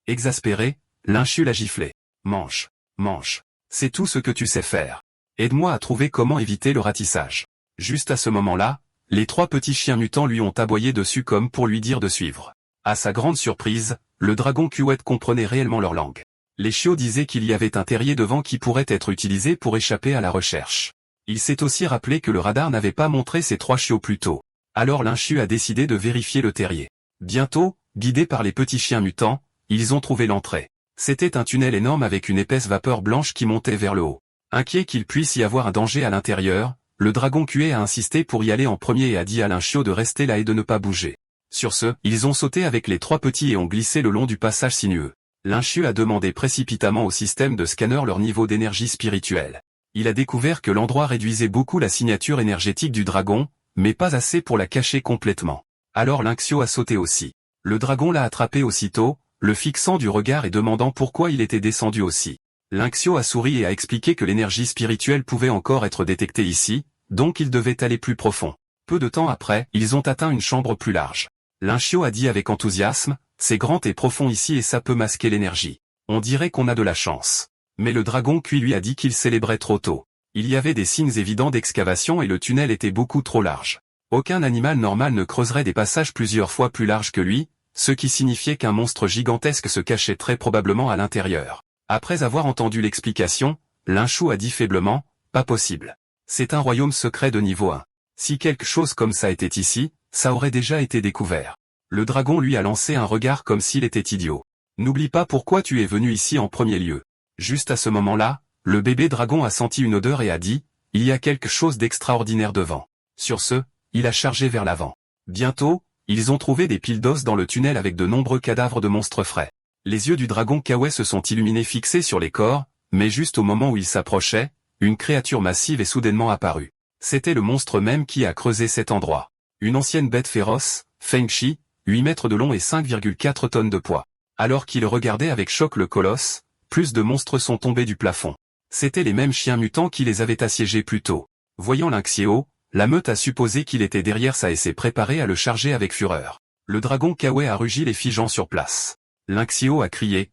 Exaspéré, Lynxiu l'a giflé. Mange, mange. C'est tout ce que tu sais faire. Aide-moi à trouver comment éviter le ratissage. Juste à ce moment-là, les 3 petits chiens mutants lui ont aboyé dessus comme pour lui dire de suivre. À sa grande surprise, le dragon Kuwait comprenait réellement leur langue. Les chiots disaient qu'il y avait un terrier devant qui pourrait être utilisé pour échapper à la recherche. Il s'est aussi rappelé que le radar n'avait pas montré ces 3 chiots plus tôt. Alors Lynxiu a décidé de vérifier le terrier. Bientôt, guidés par les petits chiens mutants, ils ont trouvé l'entrée. C'était un tunnel énorme avec une épaisse vapeur blanche qui montait vers le haut. Inquiet qu'il puisse y avoir un danger à l'intérieur, le dragon Kuwait a insisté pour y aller en premier et a dit à Lynxiu de rester là et de ne pas bouger. Sur ce, ils ont sauté avec les 3 petits et ont glissé le long du passage sinueux. Lynxiu a demandé précipitamment au système de scanner leur niveau d'énergie spirituelle. Il a découvert que l'endroit réduisait beaucoup la signature énergétique du dragon, mais pas assez pour la cacher complètement. Alors Lynxiu a sauté aussi. Le dragon l'a attrapé aussitôt, le fixant du regard et demandant pourquoi il était descendu aussi. Lynxiu a souri et a expliqué que l'énergie spirituelle pouvait encore être détectée ici, donc il devait aller plus profond. Peu de temps après, ils ont atteint une chambre plus large. Lynxiu a dit avec enthousiasme, c'est grand et profond ici et ça peut masquer l'énergie. On dirait qu'on a de la chance. Mais le dragon Kui lui a dit qu'il célébrait trop tôt. Il y avait des signes évidents d'excavation et le tunnel était beaucoup trop large. Aucun animal normal ne creuserait des passages plusieurs fois plus larges que lui, ce qui signifiait qu'un monstre gigantesque se cachait très probablement à l'intérieur. Après avoir entendu l'explication, Lynxiu a dit faiblement, pas possible. C'est un royaume secret de niveau 1. Si quelque chose comme ça était ici, ça aurait déjà été découvert. Le dragon lui a lancé un regard comme s'il était idiot. N'oublie pas pourquoi tu es venu ici en premier lieu. Juste à ce moment-là, le bébé dragon a senti une odeur et a dit, il y a quelque chose d'extraordinaire devant. Sur ce, il a chargé vers l'avant. Bientôt, ils ont trouvé des piles d'os dans le tunnel avec de nombreux cadavres de monstres frais. Les yeux du dragon Kawaii se sont illuminés fixés sur les corps, mais juste au moment où il s'approchait, une créature massive est soudainement apparue. C'était le monstre même qui a creusé cet endroit. Une ancienne bête féroce, Fengshi, 8 mètres de long et 5,4 tonnes de poids. Alors qu'il regardait avec choc le colosse, plus de monstres sont tombés du plafond. C'étaient les mêmes chiens mutants qui les avaient assiégés plus tôt. Voyant Lynxiu, la meute a supposé qu'il était derrière ça et s'est préparé à le charger avec fureur. Le dragon Kawaii a rugi les figeant sur place. Lynxiu a crié,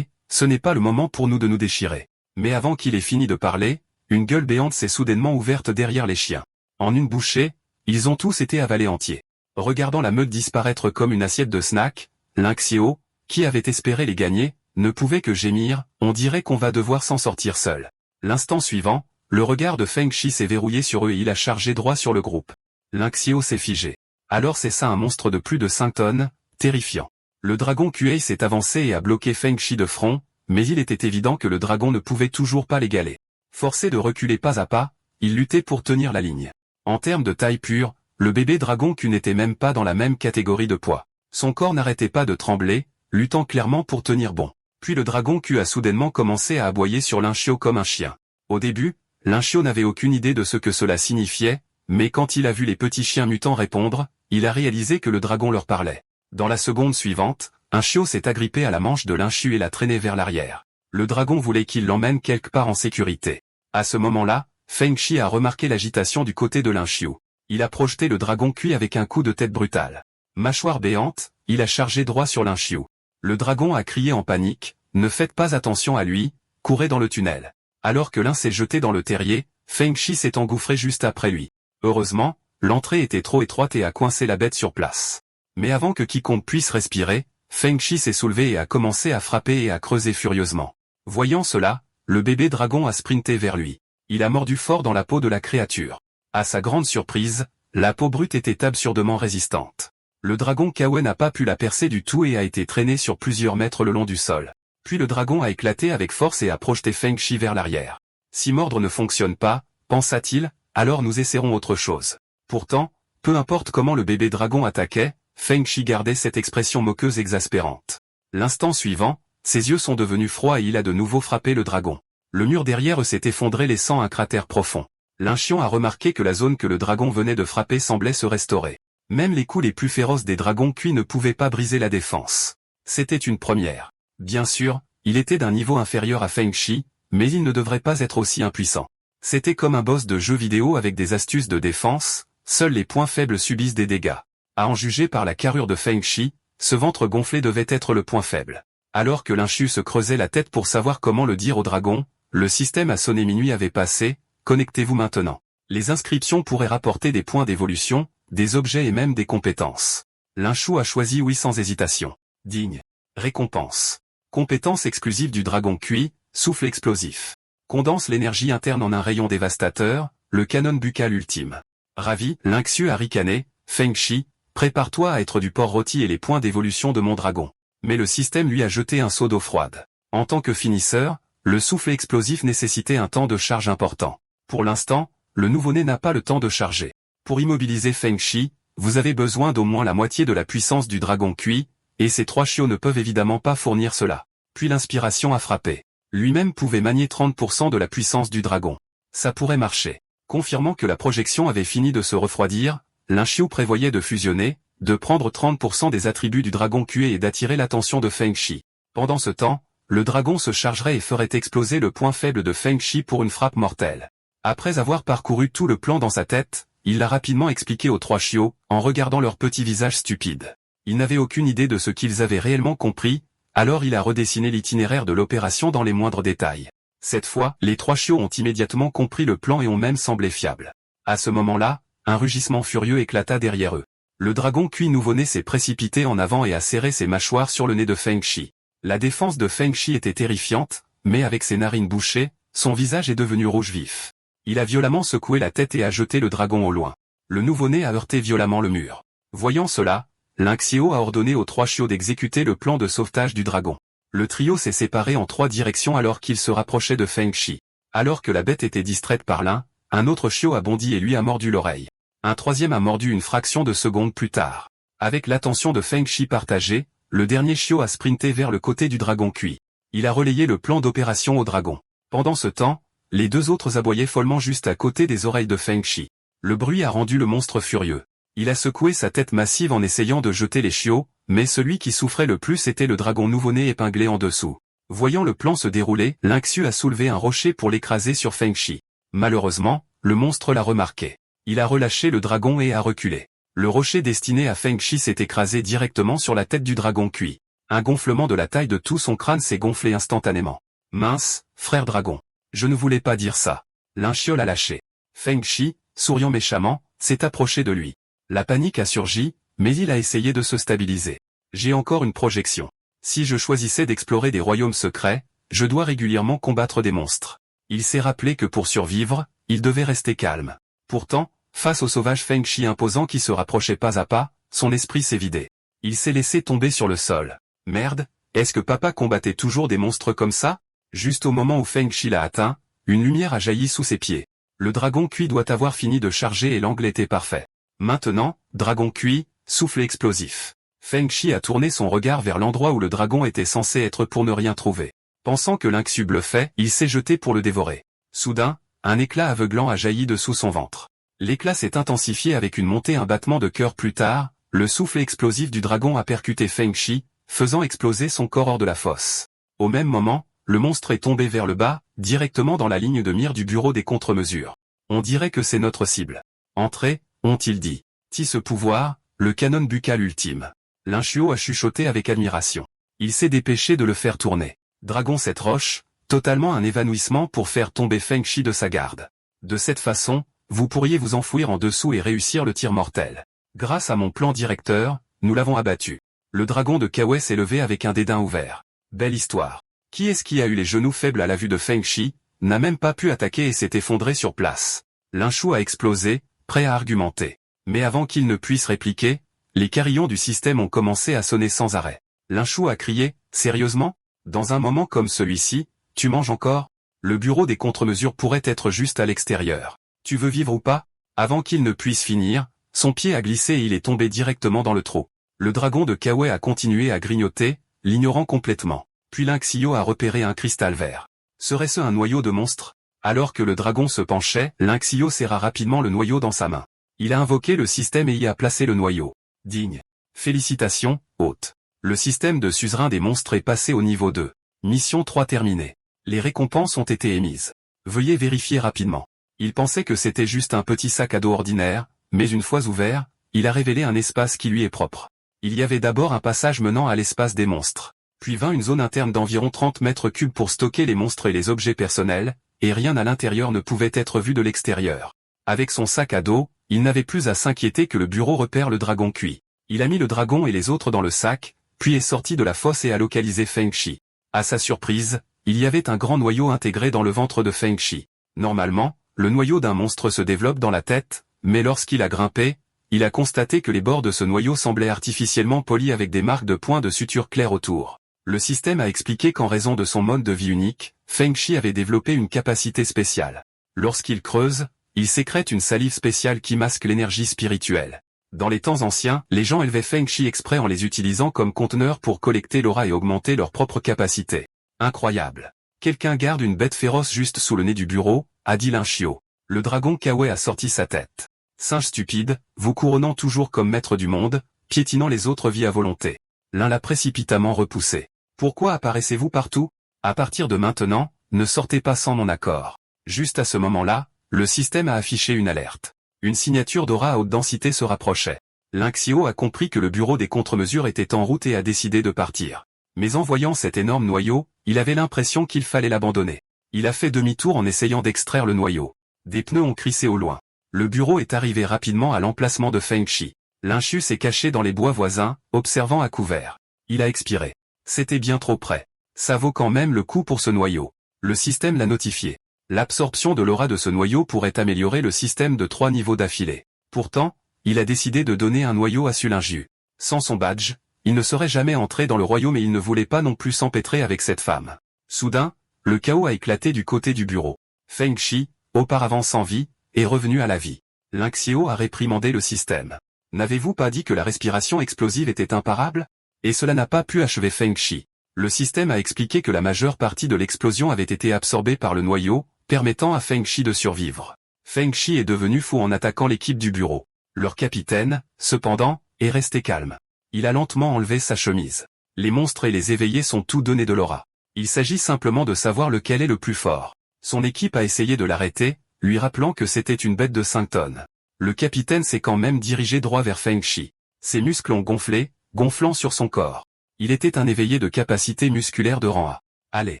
ce n'est pas le moment pour nous de nous déchirer. Mais avant qu'il ait fini de parler, une gueule béante s'est soudainement ouverte derrière les chiens. En une bouchée, ils ont tous été avalés entiers. Regardant la meute disparaître comme une assiette de snack, Lynxio, qui avait espéré les gagner, ne pouvait que gémir, on dirait qu'on va devoir s'en sortir seul. L'instant suivant, le regard de Feng Shi s'est verrouillé sur eux et il a chargé droit sur le groupe. Lynxio s'est figé. Alors c'est ça un monstre de plus de 5 tonnes, terrifiant. Le dragon Kuei s'est avancé et a bloqué Feng Shi de front, mais il était évident que le dragon ne pouvait toujours pas l'égaler. Forcé de reculer pas à pas, il luttait pour tenir la ligne. En termes de taille pure, le bébé dragon Q n'était même pas dans la même catégorie de poids. Son corps n'arrêtait pas de trembler, luttant clairement pour tenir bon. Puis le dragon Q a soudainement commencé à aboyer sur Lynxio comme un chien. Au début, Lynxio n'avait aucune idée de ce que cela signifiait, mais quand il a vu les petits chiens mutants répondre, il a réalisé que le dragon leur parlait. Dans la seconde suivante, un chiot s'est agrippé à la manche de Lynxio et l'a traîné vers l'arrière. Le dragon voulait qu'il l'emmène quelque part en sécurité. À ce moment-là, Feng Shi a remarqué l'agitation du côté de Lynxio. Il a projeté le dragon cuit avec un coup de tête brutal. Mâchoire béante, il a chargé droit sur Lynxio. Le dragon a crié en panique, « Ne faites pas attention à lui, courez dans le tunnel ». Alors que l'un s'est jeté dans le terrier, Feng Shi s'est engouffré juste après lui. Heureusement, l'entrée était trop étroite et a coincé la bête sur place. Mais avant que quiconque puisse respirer, Feng Shi s'est soulevé et a commencé à frapper et à creuser furieusement. Voyant cela, le bébé dragon a sprinté vers lui. Il a mordu fort dans la peau de la créature. À sa grande surprise, la peau brute était absurdement résistante. Le dragon Kawe n'a pas pu la percer du tout et a été traîné sur plusieurs mètres le long du sol. Puis le dragon a éclaté avec force et a projeté Feng Shi vers l'arrière. Si mordre ne fonctionne pas, pensa-t-il, alors nous essaierons autre chose. Pourtant, peu importe comment le bébé dragon attaquait, Feng Shi gardait cette expression moqueuse exaspérante. L'instant suivant, ses yeux sont devenus froids et il a de nouveau frappé le dragon. Le mur derrière eux s'est effondré laissant un cratère profond. Lynxio a remarqué que la zone que le dragon venait de frapper semblait se restaurer. Même les coups les plus féroces des dragons cuits ne pouvaient pas briser la défense. C'était une première. Bien sûr, il était d'un niveau inférieur à Feng Shi, mais il ne devrait pas être aussi impuissant. C'était comme un boss de jeu vidéo avec des astuces de défense, seuls les points faibles subissent des dégâts. À en juger par la carrure de Feng Shi, ce ventre gonflé devait être le point faible. Alors que Lynxio se creusait la tête pour savoir comment le dire au dragon, le système a sonné minuit avait passé, connectez-vous maintenant. Les inscriptions pourraient rapporter des points d'évolution, des objets et même des compétences. Lynxio a choisi oui sans hésitation. Digne. Récompense. Compétence exclusive du dragon cuit, souffle explosif. Condense l'énergie interne en un rayon dévastateur, le canon buccal ultime. Ravi, Lynxio a ricané, Feng Shi, prépare-toi à être du porc rôti et les points d'évolution de mon dragon. Mais le système lui a jeté un seau d'eau froide. En tant que finisseur, le souffle explosif nécessitait un temps de charge important. Pour l'instant, le nouveau-né n'a pas le temps de charger. Pour immobiliser Feng Shi, vous avez besoin d'au moins la moitié de la puissance du dragon cuit, et ces 3 chiots ne peuvent évidemment pas fournir cela. Puis l'inspiration a frappé. Lui-même pouvait manier 30% de la puissance du dragon. Ça pourrait marcher. Confirmant que la projection avait fini de se refroidir, Lynxio prévoyait de fusionner, de prendre 30% des attributs du dragon cuit et d'attirer l'attention de Feng Shi. Pendant ce temps, le dragon se chargerait et ferait exploser le point faible de Feng Shi pour une frappe mortelle. Après avoir parcouru tout le plan dans sa tête, il l'a rapidement expliqué aux 3 chiots, en regardant leurs petits visages stupides. Il n'avait aucune idée de ce qu'ils avaient réellement compris, alors il a redessiné l'itinéraire de l'opération dans les moindres détails. Cette fois, les 3 chiots ont immédiatement compris le plan et ont même semblé fiables. À ce moment-là, un rugissement furieux éclata derrière eux. Le dragon cuit nouveau-né s'est précipité en avant et a serré ses mâchoires sur le nez de Feng Shi. La défense de Feng Shi était terrifiante, mais avec ses narines bouchées, son visage est devenu rouge vif. Il a violemment secoué la tête et a jeté le dragon au loin. Le nouveau-né a heurté violemment le mur. Voyant cela, Lynxio a ordonné aux 3 chiots d'exécuter le plan de sauvetage du dragon. Le trio s'est séparé en 3 directions alors qu'il se rapprochait de Feng Shi. Alors que la bête était distraite par l'un, un autre chiot a bondi et lui a mordu l'oreille. Un troisième a mordu une fraction de seconde plus tard. Avec l'attention de Feng Shi partagée, le dernier chiot a sprinté vers le côté du dragon cuit. Il a relayé le plan d'opération au dragon. Pendant ce temps, les 2 autres aboyaient follement juste à côté des oreilles de Feng Shi. Le bruit a rendu le monstre furieux. Il a secoué sa tête massive en essayant de jeter les chiots, mais celui qui souffrait le plus était le dragon nouveau-né épinglé en dessous. Voyant le plan se dérouler, Lynxio a soulevé un rocher pour l'écraser sur Feng Shi. Malheureusement, le monstre l'a remarqué. Il a relâché le dragon et a reculé. Le rocher destiné à Feng Shi s'est écrasé directement sur la tête du dragon cuit. Un gonflement de la taille de tout son crâne s'est gonflé instantanément. Mince, frère dragon. Je ne voulais pas dire ça. Lynchiol a lâché. Feng Shi, souriant méchamment, s'est approché de lui. La panique a surgi, mais il a essayé de se stabiliser. J'ai encore une projection. Si je choisissais d'explorer des royaumes secrets, je dois régulièrement combattre des monstres. Il s'est rappelé que pour survivre, il devait rester calme. Pourtant, face au sauvage Feng Shi imposant qui se rapprochait pas à pas, son esprit s'est vidé. Il s'est laissé tomber sur le sol. Merde, est-ce que papa combattait toujours des monstres comme ça? Juste au moment où Feng Shi l'a atteint, une lumière a jailli sous ses pieds. Le dragon cuit doit avoir fini de charger et l'angle était parfait. Maintenant, dragon cuit, souffle explosif. Feng Shi a tourné son regard vers l'endroit où le dragon était censé être pour ne rien trouver. Pensant que Lynxiu bluffait, il s'est jeté pour le dévorer. Soudain, un éclat aveuglant a jailli dessous son ventre. L'éclat s'est intensifié avec une montée, un battement de cœur plus tard, le souffle explosif du dragon a percuté Feng Shi, faisant exploser son corps hors de la fosse. Au même moment, le monstre est tombé vers le bas, directement dans la ligne de mire du bureau des contre-mesures. On dirait que c'est notre cible. Entrez, ont-ils dit. Ce pouvoir, le canon buccal ultime. Lynchiu a chuchoté avec admiration. Il s'est dépêché de le faire tourner. Dragon cette roche, totalement un évanouissement pour faire tomber Feng Shi de sa garde. De cette façon, vous pourriez vous enfouir en dessous et réussir le tir mortel. Grâce à mon plan directeur, nous l'avons abattu. Le dragon de Kawe s'est levé avec un dédain ouvert. Belle histoire. Qui est-ce qui a eu les genoux faibles à la vue de Feng Shi, n'a même pas pu attaquer et s'est effondré sur place. Lynchiu a explosé, prêt à argumenter. Mais avant qu'il ne puisse répliquer, les carillons du système ont commencé à sonner sans arrêt. Lynchiu a crié, « Sérieusement ? Dans un moment comme celui-ci, tu manges encore ? Le bureau des contre-mesures pourrait être juste à l'extérieur. Tu veux vivre ou pas ?» Avant qu'il ne puisse finir, son pied a glissé et il est tombé directement dans le trou. Le dragon de Kawe a continué à grignoter, l'ignorant complètement. Puis Lynxiu a repéré un cristal vert. Serait-ce un noyau de monstre? Alors que le dragon se penchait, Lynxiu serra rapidement le noyau dans sa main. Il a invoqué le système et y a placé le noyau. Digne. Félicitations, hôte. Le système de suzerain des monstres est passé au niveau 2. Mission 3 terminée. Les récompenses ont été émises. Veuillez vérifier rapidement. Il pensait que c'était juste un petit sac à dos ordinaire, mais une fois ouvert, il a révélé un espace qui lui est propre. Il y avait d'abord un passage menant à l'espace des monstres. Puis vint une zone interne d'environ 30 mètres cubes pour stocker les monstres et les objets personnels, et rien à l'intérieur ne pouvait être vu de l'extérieur. Avec son sac à dos, il n'avait plus à s'inquiéter que le bureau repère le dragon cuit. Il a mis le dragon et les autres dans le sac, puis est sorti de la fosse et a localisé Feng Shi. À sa surprise, il y avait un grand noyau intégré dans le ventre de Feng Shi. Normalement, le noyau d'un monstre se développe dans la tête, mais lorsqu'il a grimpé, il a constaté que les bords de ce noyau semblaient artificiellement polis avec des marques de points de suture clairs autour. Le système a expliqué qu'en raison de son mode de vie unique, Feng Shi avait développé une capacité spéciale. Lorsqu'il creuse, il sécrète une salive spéciale qui masque l'énergie spirituelle. Dans les temps anciens, les gens élevaient Feng Shi exprès en les utilisant comme conteneurs pour collecter l'aura et augmenter leur propre capacité. Incroyable. Quelqu'un garde une bête féroce juste sous le nez du bureau, a dit Lynchiu. Le dragon Kawe a sorti sa tête. Singe stupide, vous couronnant toujours comme maître du monde, piétinant les autres vies à volonté. L'un l'a précipitamment repoussé. Pourquoi apparaissez-vous partout? À partir de maintenant, ne sortez pas sans mon accord. Juste à ce moment-là, le système a affiché une alerte. Une signature d'aura à haute densité se rapprochait. Lynxiu a compris que le bureau des contre-mesures était en route et a décidé de partir. Mais en voyant cet énorme noyau, il avait l'impression qu'il fallait l'abandonner. Il a fait demi-tour en essayant d'extraire le noyau. Des pneus ont crissé au loin. Le bureau est arrivé rapidement à l'emplacement de Feng Shi. Lynchiu s'est caché dans les bois voisins, observant à couvert. Il a expiré. C'était bien trop près. Ça vaut quand même le coup pour ce noyau. Le système l'a notifié. L'absorption de l'aura de ce noyau pourrait améliorer le système de 3 niveaux d'affilée. Pourtant, il a décidé de donner un noyau à Lynxiu. Sans son badge, il ne serait jamais entré dans le royaume et il ne voulait pas non plus s'empêtrer avec cette femme. Soudain, le chaos a éclaté du côté du bureau. Feng Shi, auparavant sans vie, est revenu à la vie. Lynxiu a réprimandé le système. N'avez-vous pas dit que la respiration explosive était imparable? Et cela n'a pas pu achever Feng Shi. Le système a expliqué que la majeure partie de l'explosion avait été absorbée par le noyau, permettant à Feng Shi de survivre. Feng Shi est devenu fou en attaquant l'équipe du bureau. Leur capitaine, cependant, est resté calme. Il a lentement enlevé sa chemise. Les monstres et les éveillés sont tous donnés de l'aura. Il s'agit simplement de savoir lequel est le plus fort. Son équipe a essayé de l'arrêter, lui rappelant que c'était une bête de 5 tonnes. Le capitaine s'est quand même dirigé droit vers Feng Shi. Ses muscles ont gonflé, gonflant sur son corps. Il était un éveillé de capacité musculaire de rang A. Allez,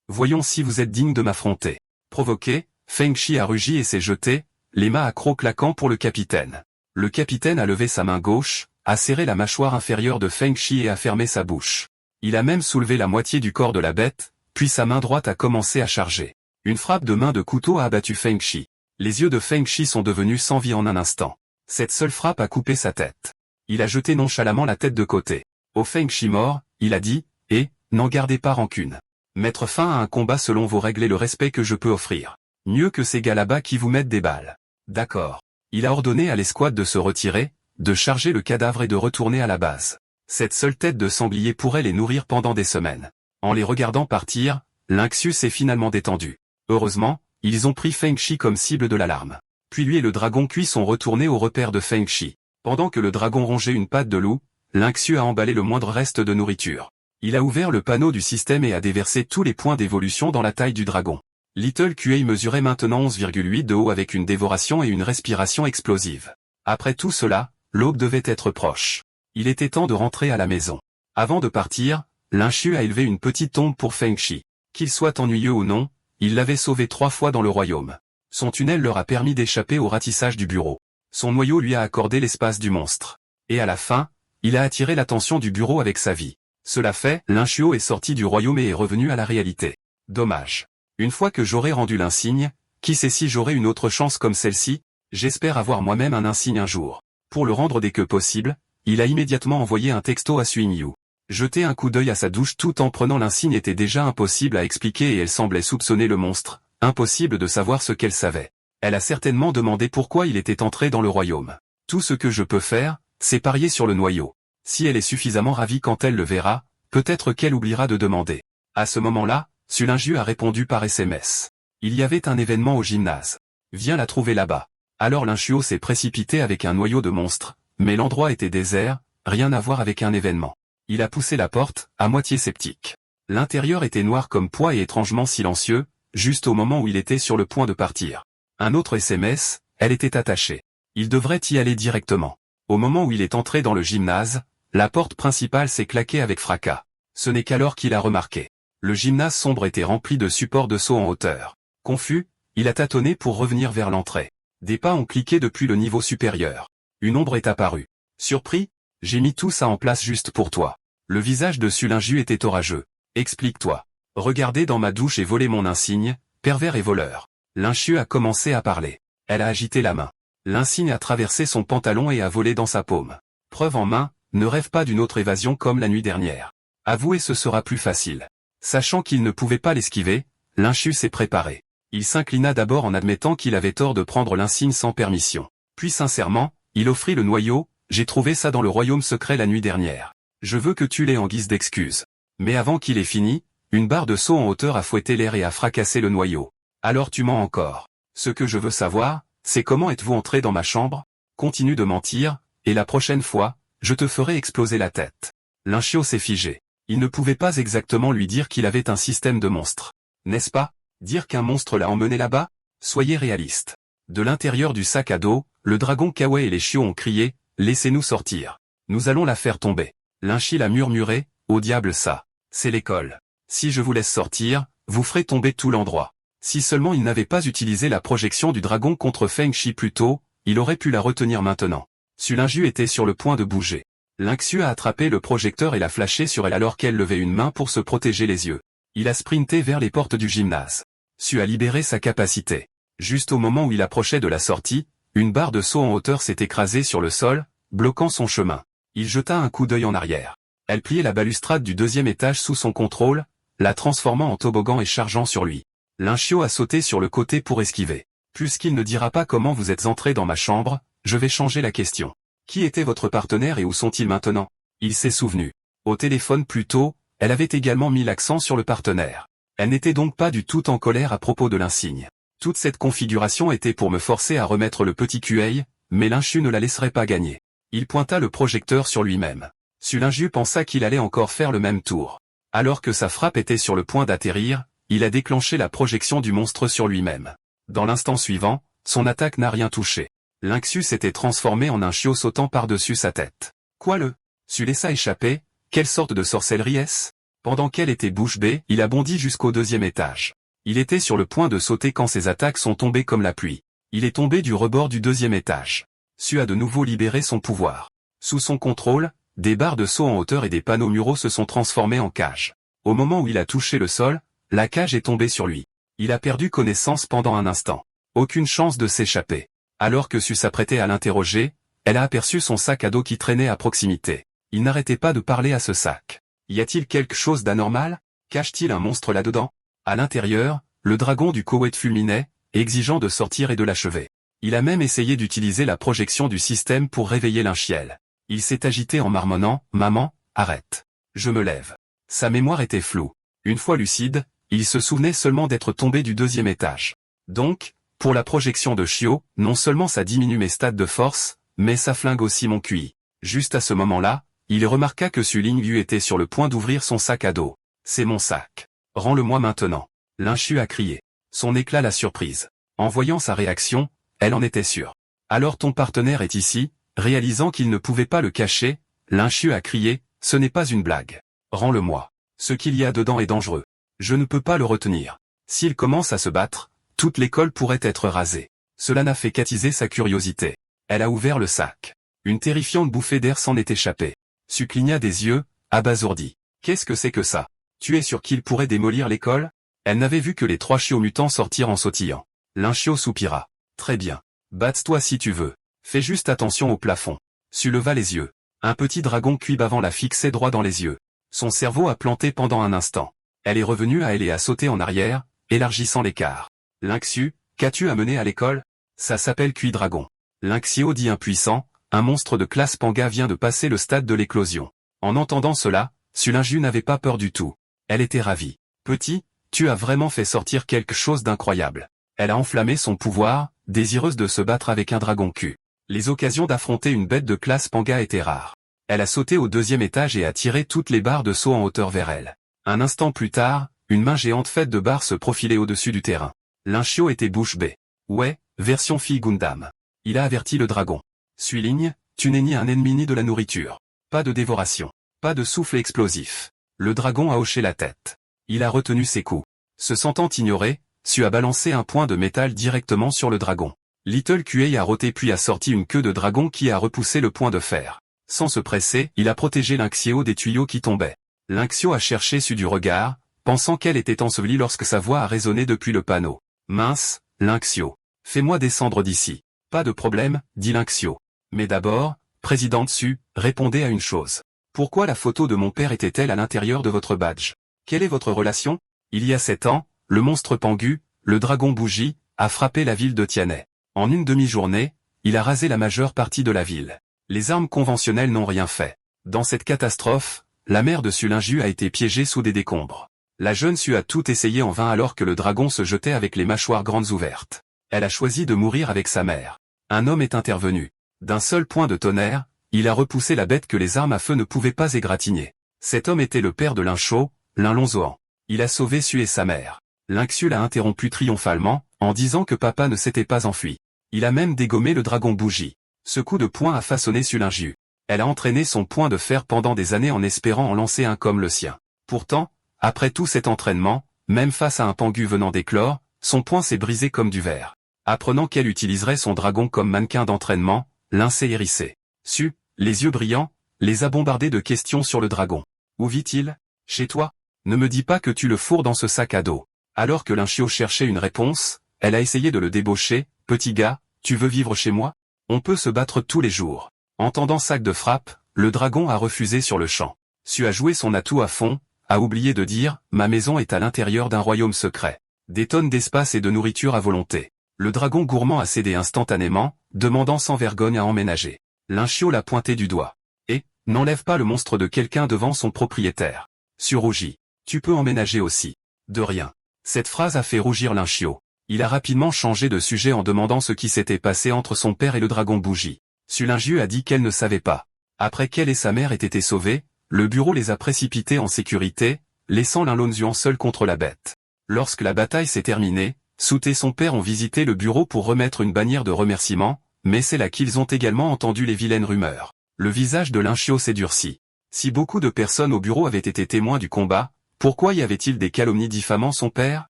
voyons si vous êtes digne de m'affronter. Provoqué, Feng Shi a rugi et s'est jeté, les mains à crocs claquant pour le capitaine. Le capitaine a levé sa main gauche, a serré la mâchoire inférieure de Feng Shi et a fermé sa bouche. Il a même soulevé la moitié du corps de la bête, puis sa main droite a commencé à charger. Une frappe de main de couteau a abattu Feng Shi. Les yeux de Feng Shi sont devenus sans vie en un instant. Cette seule frappe a coupé sa tête. Il a jeté nonchalamment la tête de côté. Au Feng Shi mort, il a dit, « Eh, n'en gardez pas rancune. Mettre fin à un combat selon vos règles est le respect que je peux offrir. Mieux que ces gars là-bas qui vous mettent des balles. » D'accord. Il a ordonné à l'escouade de se retirer, de charger le cadavre et de retourner à la base. Cette seule tête de sanglier pourrait les nourrir pendant des semaines. En les regardant partir, Lynxus s'est finalement détendu. Heureusement, ils ont pris Feng Shi comme cible de l'alarme. Puis lui et le dragon cuit sont retournés au repère de Feng Shi. Pendant que le dragon rongeait une patte de loup, Lynxus a emballé le moindre reste de nourriture. Il a ouvert le panneau du système et a déversé tous les points d'évolution dans la taille du dragon. Little Kuei mesurait maintenant 11,8 de haut avec une dévoration et une respiration explosive. Après tout cela, l'aube devait être proche. Il était temps de rentrer à la maison. Avant de partir, Lynxus a élevé une petite tombe pour Feng Shi. Qu'il soit ennuyeux ou non, il l'avait sauvé 3 fois dans le royaume. Son tunnel leur a permis d'échapper au ratissage du bureau. Son noyau lui a accordé l'espace du monstre. Et à la fin, il a attiré l'attention du bureau avec sa vie. Cela fait, Lynxuo est sorti du royaume et est revenu à la réalité. Dommage. Une fois que j'aurai rendu l'insigne, qui sait si j'aurai une autre chance comme celle-ci, j'espère avoir moi-même un insigne un jour. Pour le rendre dès que possible, il a immédiatement envoyé un texto à Suingyu. Jeter un coup d'œil à sa douche tout en prenant l'insigne était déjà impossible à expliquer et elle semblait soupçonner le monstre, impossible de savoir ce qu'elle savait. Elle a certainement demandé pourquoi il était entré dans le royaume. Tout ce que je peux faire, c'est parier sur le noyau. Si elle est suffisamment ravie quand elle le verra, peut-être qu'elle oubliera de demander. À ce moment-là, Sulingju a répondu par SMS. Il y avait un événement au gymnase. Viens la trouver là-bas. Alors Lynxuo s'est précipité avec un noyau de monstre, mais l'endroit était désert, rien à voir avec un événement. Il a poussé la porte, à moitié sceptique. L'intérieur était noir comme poids et étrangement silencieux, juste au moment où il était sur le point de partir. Un autre SMS, elle était attachée. Il devrait y aller directement. Au moment où il est entré dans le gymnase, la porte principale s'est claquée avec fracas. Ce n'est qu'alors qu'il a remarqué. Le gymnase sombre était rempli de supports de saut en hauteur. Confus, il a tâtonné pour revenir vers l'entrée. Des pas ont cliqué depuis le niveau supérieur. Une ombre est apparue. Surpris, j'ai mis tout ça en place juste pour toi. Le visage de Sulingju était orageux. Explique-toi. Regardez dans ma douche et volez mon insigne, pervers et voleur. Lynxuo a commencé à parler. Elle a agité la main. L'insigne a traversé son pantalon et a volé dans sa paume. Preuve en main, ne rêve pas d'une autre évasion comme la nuit dernière. Avouez, ce sera plus facile. Sachant qu'il ne pouvait pas l'esquiver, Lynxuo s'est préparé. Il s'inclina d'abord en admettant qu'il avait tort de prendre l'insigne sans permission. Puis sincèrement, il offrit le noyau, j'ai trouvé ça dans le royaume secret la nuit dernière. Je veux que tu l'aies en guise d'excuse. Mais avant qu'il ait fini, une barre de saut en hauteur a fouetté l'air et a fracassé le noyau. Alors tu mens encore. Ce que je veux savoir, c'est comment êtes-vous entré dans ma chambre? Continue de mentir, et la prochaine fois, je te ferai exploser la tête. Lynxuo s'est figé. Il ne pouvait pas exactement lui dire qu'il avait un système de monstres. N'est-ce pas? Dire qu'un monstre l'a emmené là-bas? Soyez réaliste. De l'intérieur du sac à dos, le dragon Kawaii et les chiots ont crié, laissez-nous sortir. Nous allons la faire tomber. Lynxuo a murmuré, au diable ça. C'est l'école. Si je vous laisse sortir, vous ferez tomber tout l'endroit. Si seulement il n'avait pas utilisé la projection du dragon contre Feng Shi plus tôt, il aurait pu la retenir maintenant. Sulingju était sur le point de bouger. Lynxuo a attrapé le projecteur et l'a flashé sur elle alors qu'elle levait une main pour se protéger les yeux. Il a sprinté vers les portes du gymnase. Su a libéré sa capacité. Juste au moment où il approchait de la sortie, une barre de saut en hauteur s'est écrasée sur le sol, bloquant son chemin. Il jeta un coup d'œil en arrière. Elle pliait la balustrade du 2e étage sous son contrôle, la transformant en toboggan et chargeant sur lui. Lynxuo a sauté sur le côté pour esquiver. Puisqu'il ne dira pas comment vous êtes entré dans ma chambre, je vais changer la question. Qui était votre partenaire et où sont-ils maintenant? Il s'est souvenu. Au téléphone plus tôt, elle avait également mis l'accent sur le partenaire. Elle n'était donc pas du tout en colère à propos de l'insigne. Toute cette configuration était pour me forcer à remettre le petit Kuei, mais Lynxuo ne la laisserait pas gagner. Il pointa le projecteur sur lui-même. Sulingju pensa qu'il allait encore faire le même tour. Alors que sa frappe était sur le point d'atterrir, il a déclenché la projection du monstre sur lui-même. Dans l'instant suivant, son attaque n'a rien touché. Lynxuo s'était transformé en un chiot sautant par-dessus sa tête. Quoi le? Su laissa échapper, quelle sorte de sorcellerie est-ce? Pendant qu'elle était bouche bée, il a bondi jusqu'au 2e étage. Il était sur le point de sauter quand ses attaques sont tombées comme la pluie. Il est tombé du rebord du deuxième étage. Su a de nouveau libéré son pouvoir. Sous son contrôle, des barres de saut en hauteur et des panneaux muraux se sont transformés en cages. Au moment où il a touché le sol, la cage est tombée sur lui. Il a perdu connaissance pendant un instant. Aucune chance de s'échapper. Alors que Su s'apprêtait à l'interroger, elle a aperçu son sac à dos qui traînait à proximité. Il n'arrêtait pas de parler à ce sac. Y a-t-il quelque chose d'anormal? Cache-t-il un monstre là-dedans? À l'intérieur, le dragon du Koweït fulminait, exigeant de sortir et de l'achever. Il a même essayé d'utiliser la projection du système pour réveiller Lynchiel. Il s'est agité en marmonnant « Maman, arrête. Je me lève ». Sa mémoire était floue. Une fois lucide, il se souvenait seulement d'être tombé du deuxième étage. Donc, pour la projection de Chiyo, non seulement ça diminue mes stats de force, mais ça flingue aussi mon QI. Juste à ce moment-là, il remarqua que Su Lingyu était sur le point d'ouvrir son sac à dos. « C'est mon sac. Rends-le-moi maintenant. » Lynchiu a crié. Son éclat l'a surprise. En voyant sa réaction, elle en était sûre. « Alors ton partenaire est ici ?» Réalisant qu'il ne pouvait pas le cacher, Lynchiu a crié « Ce n'est pas une blague. Rends-le-moi. Ce qu'il y a dedans est dangereux. Je ne peux pas le retenir. S'il commence à se battre, toute l'école pourrait être rasée. » Cela n'a fait qu'attiser sa curiosité. Elle a ouvert le sac. Une terrifiante bouffée d'air s'en est échappée. Su cligna des yeux, abasourdi. « Qu'est-ce que c'est que ça? Tu es sûr qu'il pourrait démolir l'école ?» Elle n'avait vu que les 3 chiots mutants sortir en sautillant. Lynchiu soupira. « Très bien. Batte-toi si tu veux. Fais juste attention au plafond. » Su leva les yeux. Un petit dragon cuivre la fixait droit dans les yeux. Son cerveau a planté pendant un instant. Elle est revenue à elle et a sauté en arrière, élargissant l'écart. « Lynxiu, qu'as-tu amené à l'école? Ça s'appelle Cuit-Dragon. » Lynxiu dit impuissant, un monstre de classe Panga vient de passer le stade de l'éclosion. En entendant cela, Su Lingyu n'avait pas peur du tout. Elle était ravie. « Petit, tu as vraiment fait sortir quelque chose d'incroyable. » Elle a enflammé son pouvoir, désireuse de se battre avec un dragon cul. Les occasions d'affronter une bête de classe Panga étaient rares. Elle a sauté au 2e étage et a tiré toutes les barres de saut en hauteur vers elle. Un instant plus tard, une main géante faite de barres se profilait au-dessus du terrain. Lynchiu était bouche bée. « Ouais, version fille Gundam. » Il a averti le dragon. « Suiligne, tu n'es ni un ennemi ni de la nourriture. Pas de dévoration. Pas de souffle explosif. » Le dragon a hoché la tête. Il a retenu ses coups. Se sentant ignoré, Su a balancé un point de métal directement sur le dragon. Little Kuei a roté puis a sorti une queue de dragon qui a repoussé le point de fer. Sans se presser, il a protégé Lynxiu des tuyaux qui tombaient. Lynxiu a cherché Su du regard, pensant qu'elle était ensevelie lorsque sa voix a résonné depuis le panneau. « Mince, Lynxiu. Fais-moi descendre d'ici. »« Pas de problème, » dit Lynxiu. « Mais d'abord, présidente Su, répondez à une chose. Pourquoi la photo de mon père était-elle à l'intérieur de votre badge? Quelle est votre relation? Il y a 7 ans, le monstre Pangu, le dragon bougie, a frappé la ville de Tianai. En une demi-journée, il a rasé la majeure partie de la ville. Les armes conventionnelles n'ont rien fait. Dans cette catastrophe, la mère de Su Lingyu a été piégée sous des décombres. La jeune Su a tout essayé en vain alors que le dragon se jetait avec les mâchoires grandes ouvertes. Elle a choisi de mourir avec sa mère. Un homme est intervenu. D'un seul point de tonnerre, il a repoussé la bête que les armes à feu ne pouvaient pas égratigner. Cet homme était le père de Lynxiu, Lynlonzoan. Il a sauvé Su et sa mère. Lynxiu l'a interrompu triomphalement, en disant que papa ne s'était pas enfui. Il a même dégommé le dragon bougie. Ce coup de poing a façonné Su Lingyu. Elle a entraîné son poing de fer pendant des années en espérant en lancer un comme le sien. Pourtant, après tout cet entraînement, même face à un Pangu venant d'éclore, son poing s'est brisé comme du verre. Apprenant qu'elle utiliserait son dragon comme mannequin d'entraînement, Lyn s'est hérissé. Su, les yeux brillants, les a bombardés de questions sur le dragon. Où vit-il? Chez toi? Ne me dis pas que tu le fourres dans ce sac à dos. Alors que Lynxiu cherchait une réponse, elle a essayé de le débaucher. Petit gars, tu veux vivre chez moi? On peut se battre tous les jours. Entendant sac de frappe, le dragon a refusé sur le champ. Su a joué son atout à fond, a oublié de dire, ma maison est à l'intérieur d'un royaume secret. Des tonnes d'espace et de nourriture à volonté. Le dragon gourmand a cédé instantanément, demandant sans vergogne à emménager. Lynxiu l'a pointé du doigt. Et, n'enlève pas le monstre de quelqu'un devant son propriétaire. Su rougit. Tu peux emménager aussi. De rien. Cette phrase a fait rougir Lynxiu. Il a rapidement changé de sujet en demandant ce qui s'était passé entre son père et le dragon bougie. Su Lingyu a dit qu'elle ne savait pas. Après qu'elle et sa mère aient été sauvées, le bureau les a précipités en sécurité, laissant Lynlonzuan seul contre la bête. Lorsque la bataille s'est terminée, Su et son père ont visité le bureau pour remettre une bannière de remerciement, mais c'est là qu'ils ont également entendu les vilaines rumeurs. Le visage de Lynxiu s'est durci. Si beaucoup de personnes au bureau avaient été témoins du combat, pourquoi y avait-il des calomnies diffamant son père?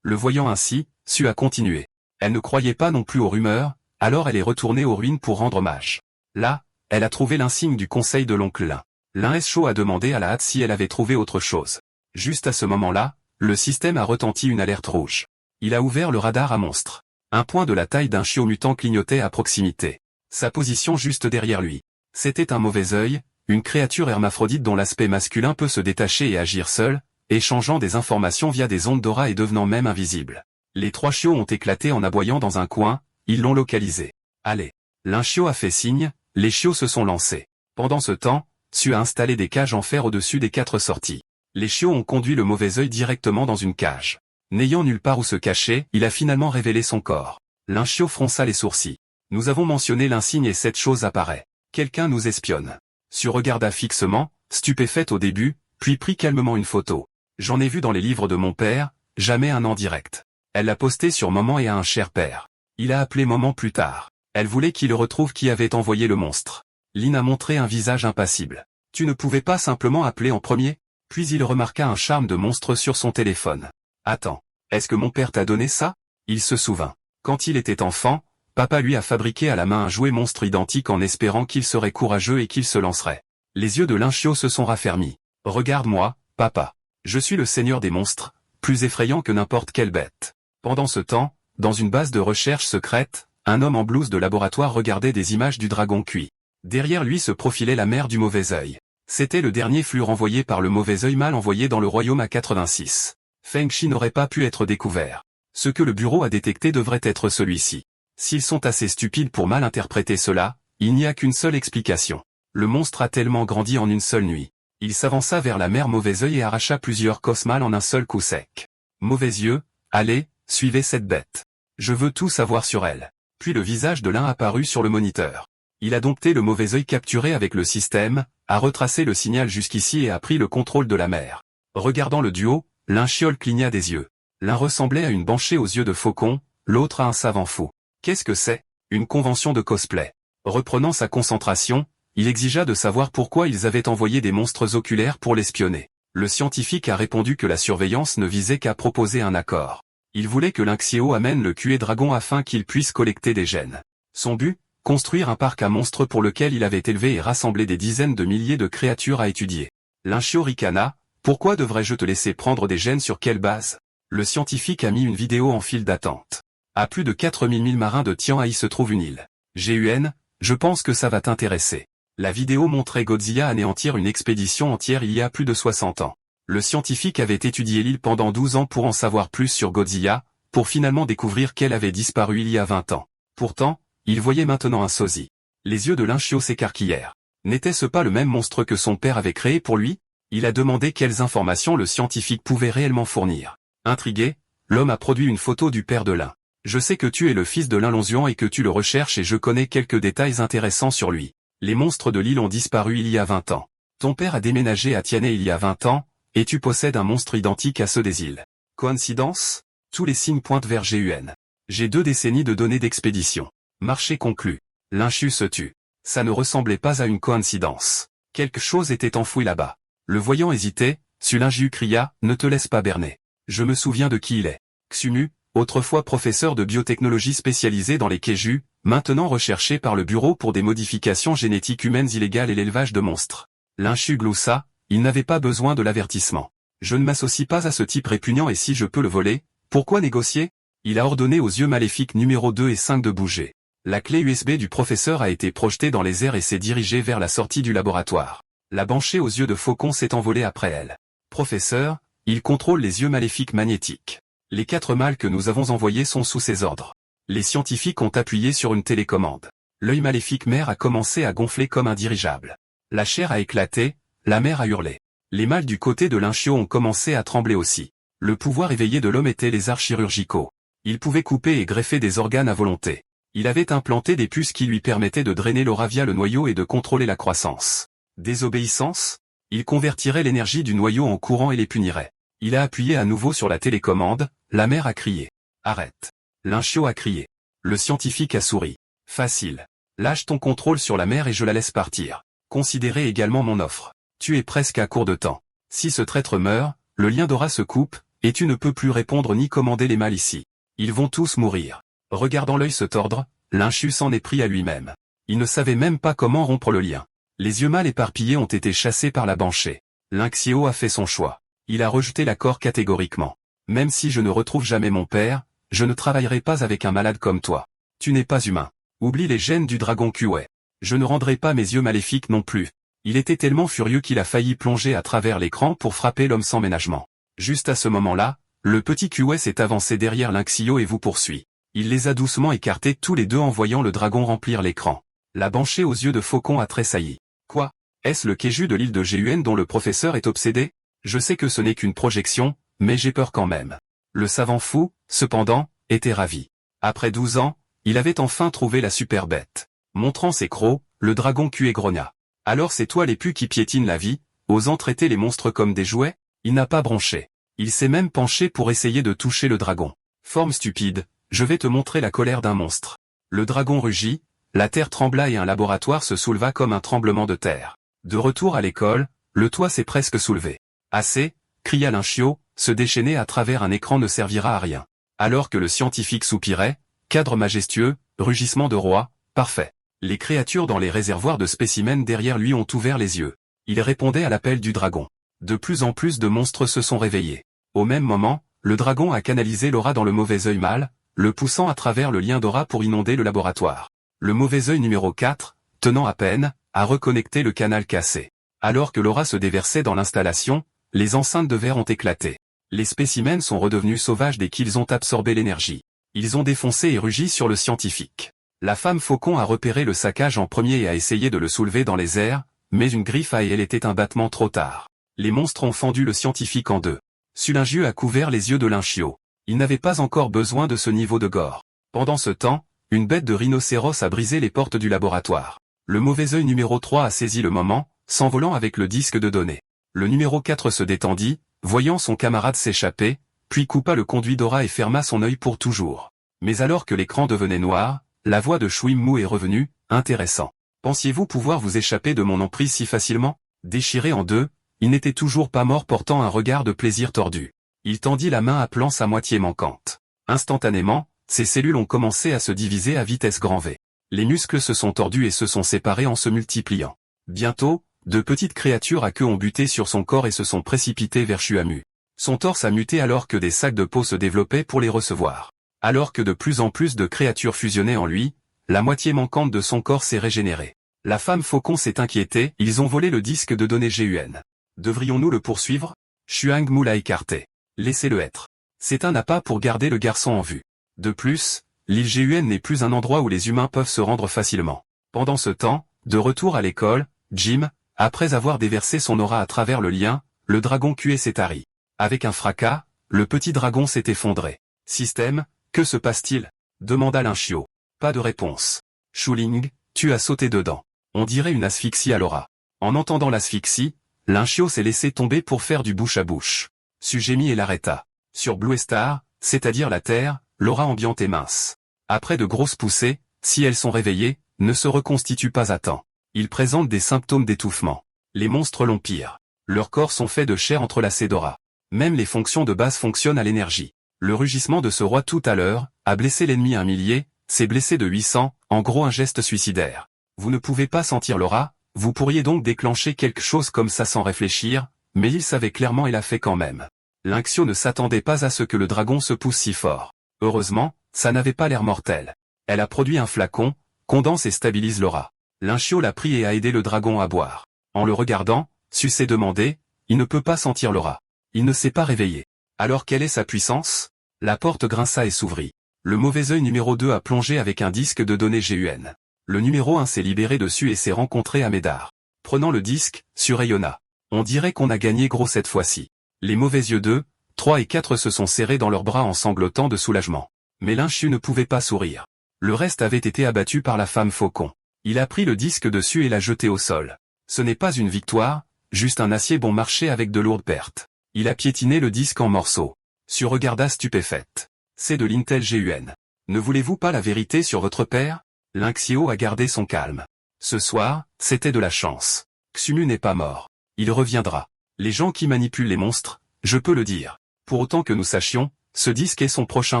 Le voyant ainsi, Sue a continué. Elle ne croyait pas non plus aux rumeurs, alors elle est retournée aux ruines pour rendre hommage. Là, elle a trouvé l'insigne du conseil de l'oncle Lin. Lin Shaw a demandé à la hâte si elle avait trouvé autre chose. Juste à ce moment-là, le système a retenti une alerte rouge. Il a ouvert le radar à monstre. Un point de la taille d'un chiot mutant clignotait à proximité. Sa position juste derrière lui. C'était un mauvais œil, une créature hermaphrodite dont l'aspect masculin peut se détacher et agir seul, échangeant des informations via des ondes d'aura et devenant même invisible. Les 3 chiots ont éclaté en aboyant dans un coin, ils l'ont localisé. Allez. L'un chiot a fait signe, les chiots se sont lancés. Pendant ce temps, Sue a installé des cages en fer au-dessus des 4 sorties. Les chiots ont conduit le mauvais œil directement dans une cage. N'ayant nulle part où se cacher, il a finalement révélé son corps. L'un chiot fronça les sourcils. Nous avons mentionné l'insigne et cette chose apparaît. Quelqu'un nous espionne. Sue regarda fixement, stupéfaite au début, puis prit calmement une photo. J'en ai vu dans les livres de mon père, jamais un en direct. Elle l'a posté sur Maman et à un cher père. Il a appelé Maman plus tard. Elle voulait qu'il retrouve qui avait envoyé le monstre. Lin a montré un visage impassible. Tu ne pouvais pas simplement appeler en premier? Puis il remarqua un charme de monstre sur son téléphone. Attends, est-ce que mon père t'a donné ça? Il se souvint. Quand il était enfant, papa lui a fabriqué à la main un jouet monstre identique en espérant qu'il serait courageux et qu'il se lancerait. Les yeux de Lin Shaw se sont raffermis. Regarde-moi, papa. Je suis le seigneur des monstres, plus effrayant que n'importe quelle bête. Pendant ce temps, dans une base de recherche secrète, un homme en blouse de laboratoire regardait des images du dragon cuit. Derrière lui se profilait la mère du mauvais œil. C'était le dernier flux renvoyé par le mauvais œil mal envoyé dans le royaume à 86. Feng Shi n'aurait pas pu être découvert. Ce que le bureau a détecté devrait être celui-ci. S'ils sont assez stupides pour mal interpréter cela, il n'y a qu'une seule explication. Le monstre a tellement grandi en une seule nuit. Il s'avança vers la mère mauvais œil et arracha plusieurs cosmales en un seul coup sec. Mauvais yeux, allez, suivez cette bête. Je veux tout savoir sur elle. Puis le visage de l'un apparut sur le moniteur. Il a dompté le mauvais œil capturé avec le système, a retracé le signal jusqu'ici et a pris le contrôle de la mer. Regardant le duo, l'un chiole cligna des yeux. L'un ressemblait à une banshee aux yeux de faucon, l'autre à un savant fou. Qu'est-ce que c'est? Une convention de cosplay. Reprenant sa concentration, il exigea de savoir pourquoi ils avaient envoyé des monstres oculaires pour l'espionner. Le scientifique a répondu que la surveillance ne visait qu'à proposer un accord. Il voulait que Lynxieo amène le QE dragon afin qu'il puisse collecter des gènes. Son but? Construire un parc à monstres pour lequel il avait élevé et rassemblé des dizaines de milliers de créatures à étudier. Lynxieo ricana, pourquoi devrais-je te laisser prendre des gènes sur quelle base? Le scientifique a mis une vidéo en file d'attente. À plus de 4000 milles marins de Tian'ai se trouve une île. GUN, je pense que ça va t'intéresser. La vidéo montrait Godzilla anéantir une expédition entière il y a plus de 60 ans. Le scientifique avait étudié l'île pendant 12 ans pour en savoir plus sur Godzilla, pour finalement découvrir qu'elle avait disparu il y a 20 ans. Pourtant, il voyait maintenant un sosie. Les yeux de Lynxieo s'écarquillèrent. N'était-ce pas le même monstre que son père avait créé pour lui? Il a demandé quelles informations le scientifique pouvait réellement fournir. Intrigué, l'homme a produit une photo du père de Lin. Je sais que tu es le fils de Lin Lonzian et que tu le recherches et je connais quelques détails intéressants sur lui. Les monstres de l'île ont disparu il y a 20 ans. Ton père a déménagé à Tian'ai il y a 20 ans, et tu possèdes un monstre identique à ceux des îles. Coïncidence? Tous les signes pointent vers GUN. J'ai 2 décennies de données d'expédition. Marché conclu. Lynxieo se tut. Ça ne ressemblait pas à une coïncidence. Quelque chose était enfoui là-bas. Le voyant hésiter, Lynxieo cria, ne te laisse pas berner. Je me souviens de qui il est. Xumu, autrefois professeur de biotechnologie spécialisé dans les keiju, maintenant recherché par le bureau pour des modifications génétiques humaines illégales et l'élevage de monstres. Lynxieo gloussa, il n'avait pas besoin de l'avertissement. Je ne m'associe pas à ce type répugnant et si je peux le voler, pourquoi négocier? Il a ordonné aux yeux maléfiques numéro 2 et 5 de bouger. La clé USB du professeur a été projetée dans les airs et s'est dirigée vers la sortie du laboratoire. La banshee aux yeux de faucon s'est envolée après elle. Professeur, il contrôle les yeux maléfiques magnétiques. Les 4 mâles que nous avons envoyés sont sous ses ordres. Les scientifiques ont appuyé sur une télécommande. L'œil maléfique mère a commencé à gonfler comme un dirigeable. La chair a éclaté, la mère a hurlé. Les mâles du côté de Lynxieo ont commencé à trembler aussi. Le pouvoir éveillé de l'homme était les arts chirurgicaux. Il pouvait couper et greffer des organes à volonté. Il avait implanté des puces qui lui permettaient de drainer l'aura via le noyau et de contrôler la croissance. Désobéissance? Il convertirait l'énergie du noyau en courant et les punirait. Il a appuyé à nouveau sur la télécommande, la mère a crié. Arrête. Lynxieo a crié. Le scientifique a souri. Facile. Lâche ton contrôle sur la mère et je la laisse partir. Considérez également mon offre. Tu es presque à court de temps. Si ce traître meurt, le lien d'aura se coupe, et tu ne peux plus répondre ni commander les mâles ici. Ils vont tous mourir. Regardant l'œil se tordre, Lynchiu s'en est pris à lui-même. Il ne savait même pas comment rompre le lien. Les yeux mal éparpillés ont été chassés par la banshee. Lynxio a fait son choix. Il a rejeté l'accord catégoriquement. Même si je ne retrouve jamais mon père, je ne travaillerai pas avec un malade comme toi. Tu n'es pas humain. Oublie les gènes du dragon Kuei. Je ne rendrai pas mes yeux maléfiques non plus. Il était tellement furieux qu'il a failli plonger à travers l'écran pour frapper l'homme sans ménagement. Juste à ce moment-là, le petit Kuei s'est avancé derrière Lynxio et vous poursuit. Il les a doucement écartés tous les deux en voyant le dragon remplir l'écran. La banshee aux yeux de faucon a tressailli. Quoi? Est-ce le Keiju de l'île de Gun dont le professeur est obsédé? Je sais que ce n'est qu'une projection, mais j'ai peur quand même. Le savant fou, cependant, était ravi. Après 12 ans, il avait enfin trouvé la super bête. Montrant ses crocs, le dragon Kuei grogna. Alors c'est toi l'épu qui piétine la vie, osant traiter les monstres comme des jouets? Il n'a pas bronché. Il s'est même penché pour essayer de toucher le dragon. Forme stupide, je vais te montrer la colère d'un monstre. Le dragon rugit, la terre trembla et un laboratoire se souleva comme un tremblement de terre. De retour à l'école, le toit s'est presque soulevé. Assez, cria Lynchiu, se déchaîner à travers un écran ne servira à rien. Alors que le scientifique soupirait, cadre majestueux, rugissement de roi, parfait. Les créatures dans les réservoirs de spécimens derrière lui ont ouvert les yeux. Il répondait à l'appel du dragon. De plus en plus de monstres se sont réveillés. Au même moment, le dragon a canalisé l'aura dans le mauvais œil mâle, le poussant à travers le lien d'aura pour inonder le laboratoire. Le mauvais œil numéro 4, tenant à peine, a reconnecté le canal cassé. Alors que l'aura se déversait dans l'installation, les enceintes de verre ont éclaté. Les spécimens sont redevenus sauvages dès qu'ils ont absorbé l'énergie. Ils ont défoncé et rugi sur le scientifique. La femme faucon a repéré le saccage en premier et a essayé de le soulever dans les airs, mais une griffe à elle était un battement trop tard. Les monstres ont fendu le scientifique en deux. Sulingyu a couvert les yeux de Lynchiu. Il n'avait pas encore besoin de ce niveau de gore. Pendant ce temps, une bête de rhinocéros a brisé les portes du laboratoire. Le mauvais œil numéro 3 a saisi le moment, s'envolant avec le disque de données. Le numéro 4 se détendit, voyant son camarade s'échapper, puis coupa le conduit d'aura et ferma son œil pour toujours. Mais alors que l'écran devenait noir, la voix de Shuimu est revenue, intéressant. Pensiez-vous pouvoir vous échapper de mon emprise si facilement? Déchiré en deux, il n'était toujours pas mort portant un regard de plaisir tordu. Il tendit la main appelant sa moitié manquante. Instantanément, ses cellules ont commencé à se diviser à vitesse grand V. Les muscles se sont tordus et se sont séparés en se multipliant. Bientôt, de petites créatures à queue ont buté sur son corps et se sont précipitées vers Shuamu. Son torse a muté alors que des sacs de peau se développaient pour les recevoir. Alors que de plus en plus de créatures fusionnaient en lui, la moitié manquante de son corps s'est régénérée. La femme faucon s'est inquiétée, ils ont volé le disque de données GUN. Devrions-nous le poursuivre? Xuangmu l'a écarté. Laissez-le être. C'est un appât pour garder le garçon en vue. De plus, l'île GUN n'est plus un endroit où les humains peuvent se rendre facilement. Pendant ce temps, de retour à l'école, Jim, après avoir déversé son aura à travers le lien, le dragon Kuei s'est tari. Avec un fracas, le petit dragon s'est effondré. Système, que se passe-t-il? Demanda Lynchiu. Pas de réponse. Shuling, tu as sauté dedans. On dirait une asphyxie à l'aura. En entendant l'asphyxie, Lynchiu s'est laissé tomber pour faire du bouche à bouche. Su gémit et l'arrêta. Sur Blue Star, c'est-à-dire la Terre, l'aura ambiante est mince. Après de grosses poussées, si elles sont réveillées, ne se reconstituent pas à temps. Ils présentent des symptômes d'étouffement. Les monstres l'ont pire. Leurs corps sont faits de chair entrelacée d'aura. Même les fonctions de base fonctionnent à l'énergie. Le rugissement de ce roi tout à l'heure a blessé l'ennemi 1 millier, s'est blessé de 800, en gros un geste suicidaire. Vous ne pouvez pas sentir l'aura, vous pourriez donc déclencher quelque chose comme ça sans réfléchir, mais il savait clairement et l'a fait quand même. Lynxiu ne s'attendait pas à ce que le dragon se pousse si fort. Heureusement, ça n'avait pas l'air mortel. Elle a produit un flacon, condense et stabilise l'aura. Lynxiu l'a pris et a aidé le dragon à boire. En le regardant, Su s'est demandé, il ne peut pas sentir l'aura. Il ne s'est pas réveillé. Alors quelle est sa puissance? La porte grinça et s'ouvrit. Le mauvais œil numéro 2 a plongé avec un disque de données GUN. Le numéro 1 s'est libéré dessus et s'est rencontré à Médard. Prenant le disque, Su rayonna. On dirait qu'on a gagné gros cette fois-ci. Les mauvais yeux 2, 3 et 4 se sont serrés dans leurs bras en sanglotant de soulagement. Mais Lynchiu ne pouvait pas sourire. Le reste avait été abattu par la femme faucon. Il a pris le disque dessus et l'a jeté au sol. Ce n'est pas une victoire, juste un acier bon marché avec de lourdes pertes. Il a piétiné le disque en morceaux. Su regarda stupéfaite. C'est de l'Intel GUN. Ne voulez-vous pas la vérité sur votre père? Lynxiu a gardé son calme. Ce soir, c'était de la chance. Xumu n'est pas mort. Il reviendra. Les gens qui manipulent les monstres, je peux le dire. Pour autant que nous sachions, ce disque est son prochain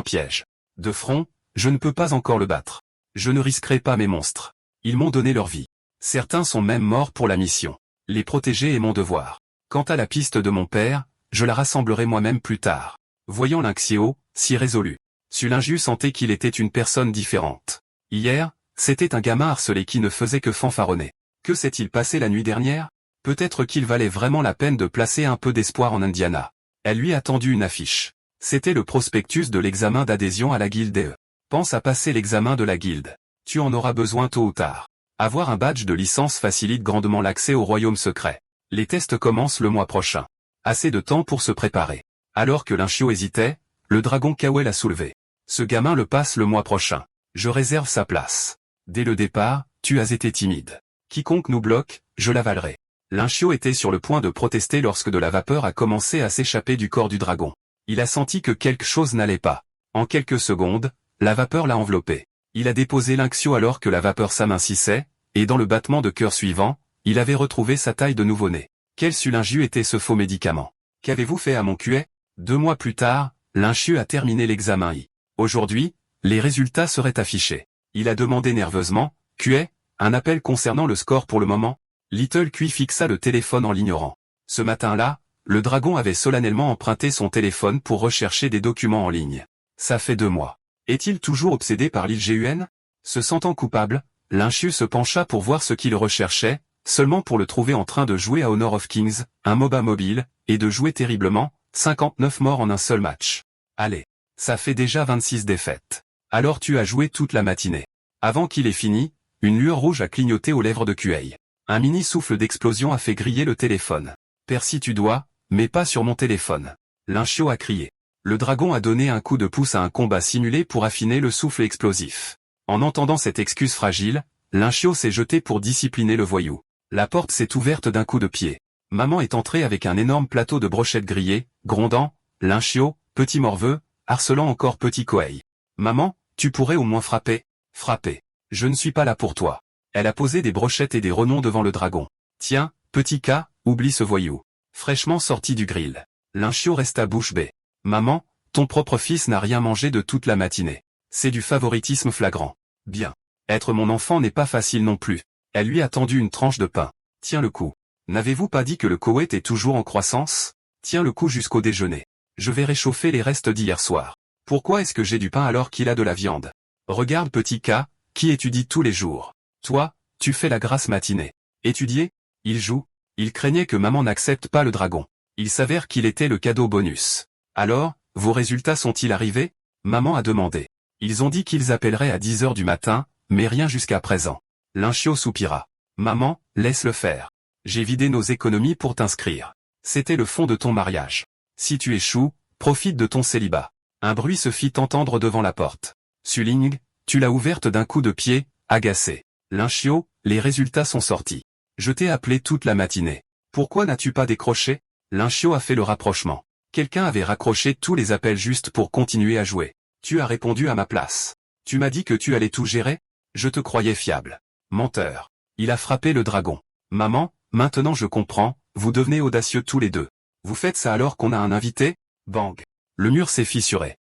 piège. De front, je ne peux pas encore le battre. Je ne risquerai pas mes monstres. Ils m'ont donné leur vie. Certains sont même morts pour la mission. Les protéger est mon devoir. Quant à la piste de mon père, je la rassemblerai moi-même plus tard. Voyant Lynxio, si résolu. Sulingius sentait qu'il était une personne différente. Hier, c'était un gamin harcelé qui ne faisait que fanfaronner. Que s'est-il passé la nuit dernière? Peut-être qu'il valait vraiment la peine de placer un peu d'espoir en Indiana. Elle lui a tendu une affiche. C'était le prospectus de l'examen d'adhésion à la guilde. Pense à passer l'examen de la guilde. Tu en auras besoin tôt ou tard. Avoir un badge de licence facilite grandement l'accès au royaume secret. Les tests commencent le mois prochain. Assez de temps pour se préparer. Alors que Lynxio hésitait, le dragon Kawe l'a soulevé. Ce gamin le passe le mois prochain. Je réserve sa place. Dès le départ, tu as été timide. Quiconque nous bloque, je l'avalerai. Lynxio était sur le point de protester lorsque de la vapeur a commencé à s'échapper du corps du dragon. Il a senti que quelque chose n'allait pas. En quelques secondes, la vapeur l'a enveloppé. Il a déposé Lynxio alors que la vapeur s'amincissait, et dans le battement de cœur suivant, il avait retrouvé sa taille de nouveau-né. Quel Sulingius était ce faux médicament? Qu'avez-vous fait à mon cuet? 2 mois plus tard, Lynxio a terminé l'examen I. Aujourd'hui, les résultats seraient affichés. Il a demandé nerveusement, Cuet, un appel concernant le score pour le moment? Little Cui fixa le téléphone en l'ignorant. Ce matin-là, le dragon avait solennellement emprunté son téléphone pour rechercher des documents en ligne. Ça fait 2 mois. Est-il toujours obsédé par l'île GUN? Se sentant coupable, Lynxio se pencha pour voir ce qu'il recherchait, seulement pour le trouver en train de jouer à Honor of Kings, un MOBA mobile, et de jouer terriblement, 59 morts en un seul match. Allez, ça fait déjà 26 défaites. Alors tu as joué toute la matinée. Avant qu'il ait fini, une lueur rouge a clignoté aux lèvres de Kuei. Un mini souffle d'explosion a fait griller le téléphone. Percy tu dois, mais pas sur mon téléphone. Lynxio a crié. Le dragon a donné un coup de pouce à un combat simulé pour affiner le souffle explosif. En entendant cette excuse fragile, Lynxio s'est jeté pour discipliner le voyou. La porte s'est ouverte d'un coup de pied. Maman est entrée avec un énorme plateau de brochettes grillées, grondant, Lynxio, petit morveux, harcelant encore petit Kuei. Maman, tu pourrais au moins frapper? Frapper. Je ne suis pas là pour toi. Elle a posé des brochettes et des renoms devant le dragon. Tiens, petit K, oublie ce voyou. Fraîchement sorti du grill. Lynxio resta bouche bée. Maman, ton propre fils n'a rien mangé de toute la matinée. C'est du favoritisme flagrant. Bien. Être mon enfant n'est pas facile non plus. Elle lui a tendu une tranche de pain. Tiens le coup. N'avez-vous pas dit que le Koweït est toujours en croissance? Tiens le coup jusqu'au déjeuner. Je vais réchauffer les restes d'hier soir. Pourquoi est-ce que j'ai du pain alors qu'il a de la viande? Regarde petit K, qui étudie tous les jours. Toi, tu fais la grasse matinée. Étudier? Il joue. Il craignait que maman n'accepte pas le dragon. Il s'avère qu'il était le cadeau bonus. Alors, vos résultats sont-ils arrivés? Maman a demandé. Ils ont dit qu'ils appelleraient à 10 heures du matin, mais rien jusqu'à présent. Lynxio soupira. Maman, laisse-le faire. J'ai vidé nos économies pour t'inscrire. C'était le fond de ton mariage. Si tu échoues, profite de ton célibat. Un bruit se fit entendre devant la porte. Suling, tu l'as ouverte d'un coup de pied, agacé. Lynxio, les résultats sont sortis. Je t'ai appelé toute la matinée. Pourquoi n'as-tu pas décroché? Lynxio a fait le rapprochement. Quelqu'un avait raccroché tous les appels juste pour continuer à jouer. Tu as répondu à ma place. Tu m'as dit que tu allais tout gérer? Je te croyais fiable. Menteur. Il a frappé le dragon. Maman, maintenant je comprends, vous devenez audacieux tous les deux. Vous faites ça alors qu'on a un invité? Bang. Le mur s'est fissuré.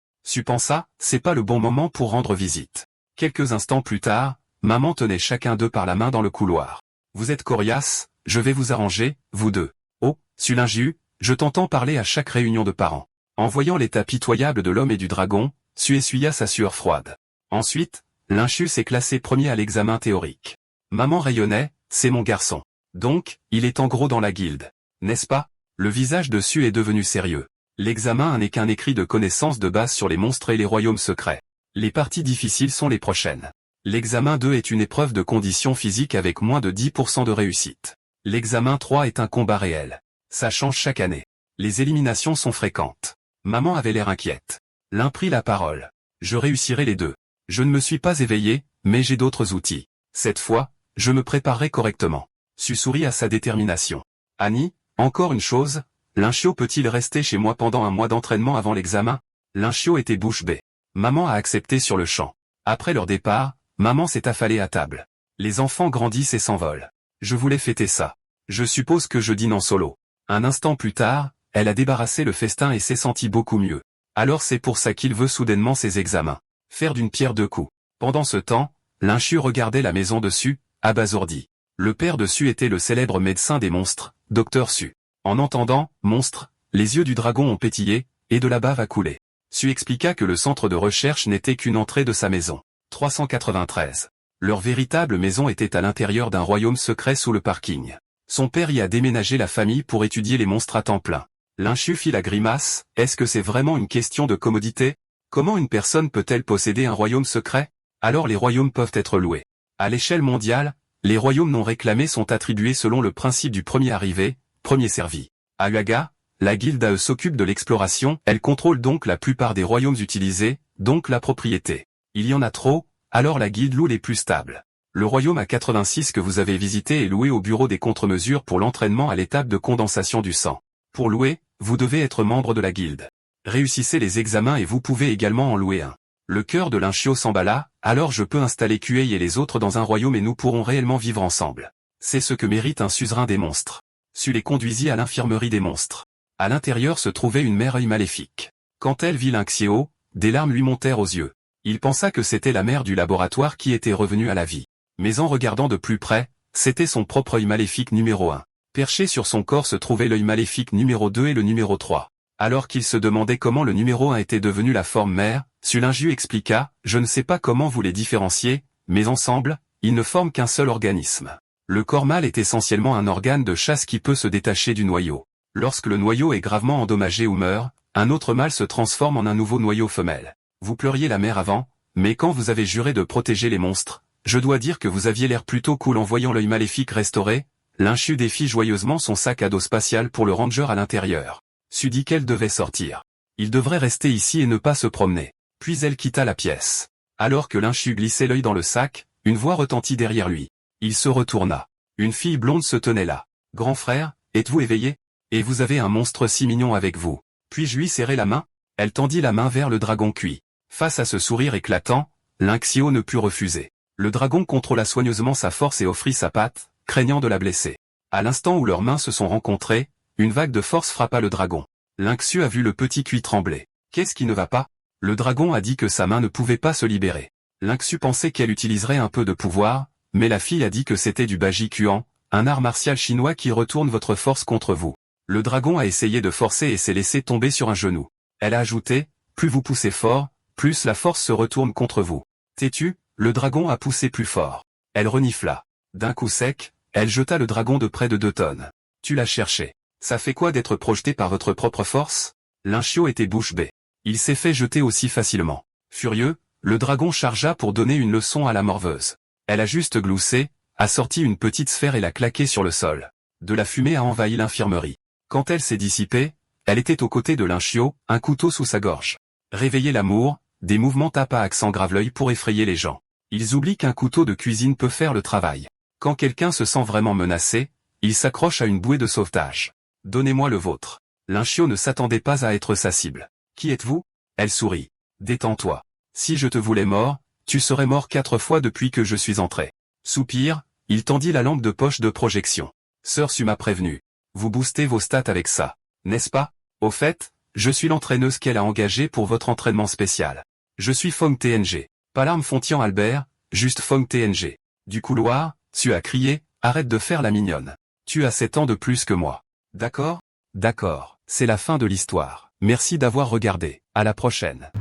Pensa, c'est pas le bon moment pour rendre visite. Quelques instants plus tard, maman tenait chacun d'eux par la main dans le couloir. Vous êtes coriaces, je vais vous arranger, vous deux. Oh, Sulingius, je t'entends parler à chaque réunion de parents. En voyant l'état pitoyable de l'homme et du dragon, Su essuya sa sueur froide. Ensuite, Lynxio s'est classé premier à l'examen théorique. Maman rayonnait, c'est mon garçon. Donc, il est en gros dans la guilde. N'est-ce pas? Le visage de Su est devenu sérieux. L'examen n'est qu'un écrit de connaissances de base sur les monstres et les royaumes secrets. Les parties difficiles sont les prochaines. L'examen 2 est une épreuve de conditions physiques avec moins de 10% de réussite. L'examen 3 est un combat réel. Ça change chaque année. Les éliminations sont fréquentes. Maman avait l'air inquiète. L'un prit la parole. Je réussirai les deux. Je ne me suis pas éveillé, mais j'ai d'autres outils. Cette fois, je me préparerai correctement. Su sourit à sa détermination. Annie, encore une chose, Lynxio peut-il rester chez moi pendant un mois d'entraînement avant l'examen? Lynxio était bouche bée. Maman a accepté sur le champ. Après leur départ, maman s'est affalée à table. Les enfants grandissent et s'envolent. Je voulais fêter ça. Je suppose que je dîne en solo. Un instant plus tard, elle a débarrassé le festin et s'est sentie beaucoup mieux. Alors c'est pour ça qu'il veut soudainement ses examens. Faire d'une pierre deux coups. Pendant ce temps, Lynchu regardait la maison de Su, abasourdi. Le père de Su était le célèbre médecin des monstres, Dr Su. En entendant « monstre », les yeux du dragon ont pétillé, et de la bave a coulé. Su expliqua que le centre de recherche n'était qu'une entrée de sa maison. 393. Leur véritable maison était à l'intérieur d'un royaume secret sous le parking. Son père y a déménagé la famille pour étudier les monstres à temps plein. Lynchu fit la grimace, est-ce que c'est vraiment une question de commodité? Comment une personne peut-elle posséder un royaume secret? Alors les royaumes peuvent être loués. À l'échelle mondiale, les royaumes non réclamés sont attribués selon le principe du premier arrivé, premier servi. À Uaga, la guilde AE s'occupe de l'exploration, elle contrôle donc la plupart des royaumes utilisés, donc la propriété. Il y en a trop, alors la guilde loue les plus stables. Le royaume A86 que vous avez visité est loué au bureau des contre-mesures pour l'entraînement à l'étape de condensation du sang. Pour louer, vous devez être membre de la guilde. Réussissez les examens et vous pouvez également en louer un. Le cœur de Lynchio s'emballa, alors je peux installer Kuei et les autres dans un royaume et nous pourrons réellement vivre ensemble. C'est ce que mérite un suzerain des monstres. Su les conduisit à l'infirmerie des monstres. À l'intérieur se trouvait une mère œil maléfique. Quand elle vit Lynxio, des larmes lui montèrent aux yeux. Il pensa que c'était la mère du laboratoire qui était revenue à la vie. Mais en regardant de plus près, c'était son propre œil maléfique numéro 1. Perché sur son corps se trouvait l'œil maléfique numéro 2 et le numéro 3. Alors qu'il se demandait comment le numéro 1 était devenu la forme mère, Su Lynju expliqua, je ne sais pas comment vous les différencier, mais ensemble, ils ne forment qu'un seul organisme. Le corps mâle est essentiellement un organe de chasse qui peut se détacher du noyau. Lorsque le noyau est gravement endommagé ou meurt, un autre mâle se transforme en un nouveau noyau femelle. Vous pleuriez la mère avant, mais quand vous avez juré de protéger les monstres, je dois dire que vous aviez l'air plutôt cool en voyant l'œil maléfique restauré. Lynchu défit joyeusement son sac à dos spatial pour le ranger à l'intérieur. Su dit qu'elle devait sortir. Il devrait rester ici et ne pas se promener. Puis elle quitta la pièce. Alors que Lynchu glissait l'œil dans le sac, une voix retentit derrière lui. Il se retourna. Une fille blonde se tenait là. Grand frère, êtes-vous éveillé? Et vous avez un monstre si mignon avec vous. Puis-je lui serrer la main? Elle tendit la main vers le dragon cuit. Face à ce sourire éclatant, Lynxio ne put refuser. Le dragon contrôla soigneusement sa force et offrit sa patte, craignant de la blesser. À l'instant où leurs mains se sont rencontrées, une vague de force frappa le dragon. Lynxio a vu le petit cuit trembler. Qu'est-ce qui ne va pas? Le dragon a dit que sa main ne pouvait pas se libérer. Lynxio pensait qu'elle utiliserait un peu de pouvoir, mais la fille a dit que c'était du Baji Kuan, un art martial chinois qui retourne votre force contre vous. Le dragon a essayé de forcer et s'est laissé tomber sur un genou. Elle a ajouté, plus vous poussez fort, plus la force se retourne contre vous. Têtu, le dragon a poussé plus fort. Elle renifla. D'un coup sec, elle jeta le dragon de près de 2 tonnes. Tu l'as cherché. Ça fait quoi d'être projeté par votre propre force? Lynchio était bouche bée. Il s'est fait jeter aussi facilement. Furieux, le dragon chargea pour donner une leçon à la morveuse. Elle a juste gloussé, a sorti une petite sphère et l'a claquée sur le sol. De la fumée a envahi l'infirmerie. Quand elle s'est dissipée, elle était aux côtés de Lynchio, un couteau sous sa gorge. Réveiller l'amour, des mouvements tape à accent grave l'œil pour effrayer les gens. Ils oublient qu'un couteau de cuisine peut faire le travail. Quand quelqu'un se sent vraiment menacé, il s'accroche à une bouée de sauvetage. Donnez-moi le vôtre. Lynchio ne s'attendait pas à être sa cible. Qui êtes-vous? Elle sourit. Détends-toi. Si je te voulais mort, tu serais mort 4 fois depuis que je suis entré. Soupir, il tendit la lampe de poche de projection. Sœur Su m'a prévenu. Vous boostez vos stats avec ça, n'est-ce pas? Au fait, je suis l'entraîneuse qu'elle a engagée pour votre entraînement spécial. Je suis Fong TNG. Pas l'arme Fontian Albert, juste Fong TNG. Du couloir, Su a crié, arrête de faire la mignonne. Tu as 7 ans de plus que moi. D'accord? D'accord, c'est la fin de l'histoire. Merci d'avoir regardé. À la prochaine.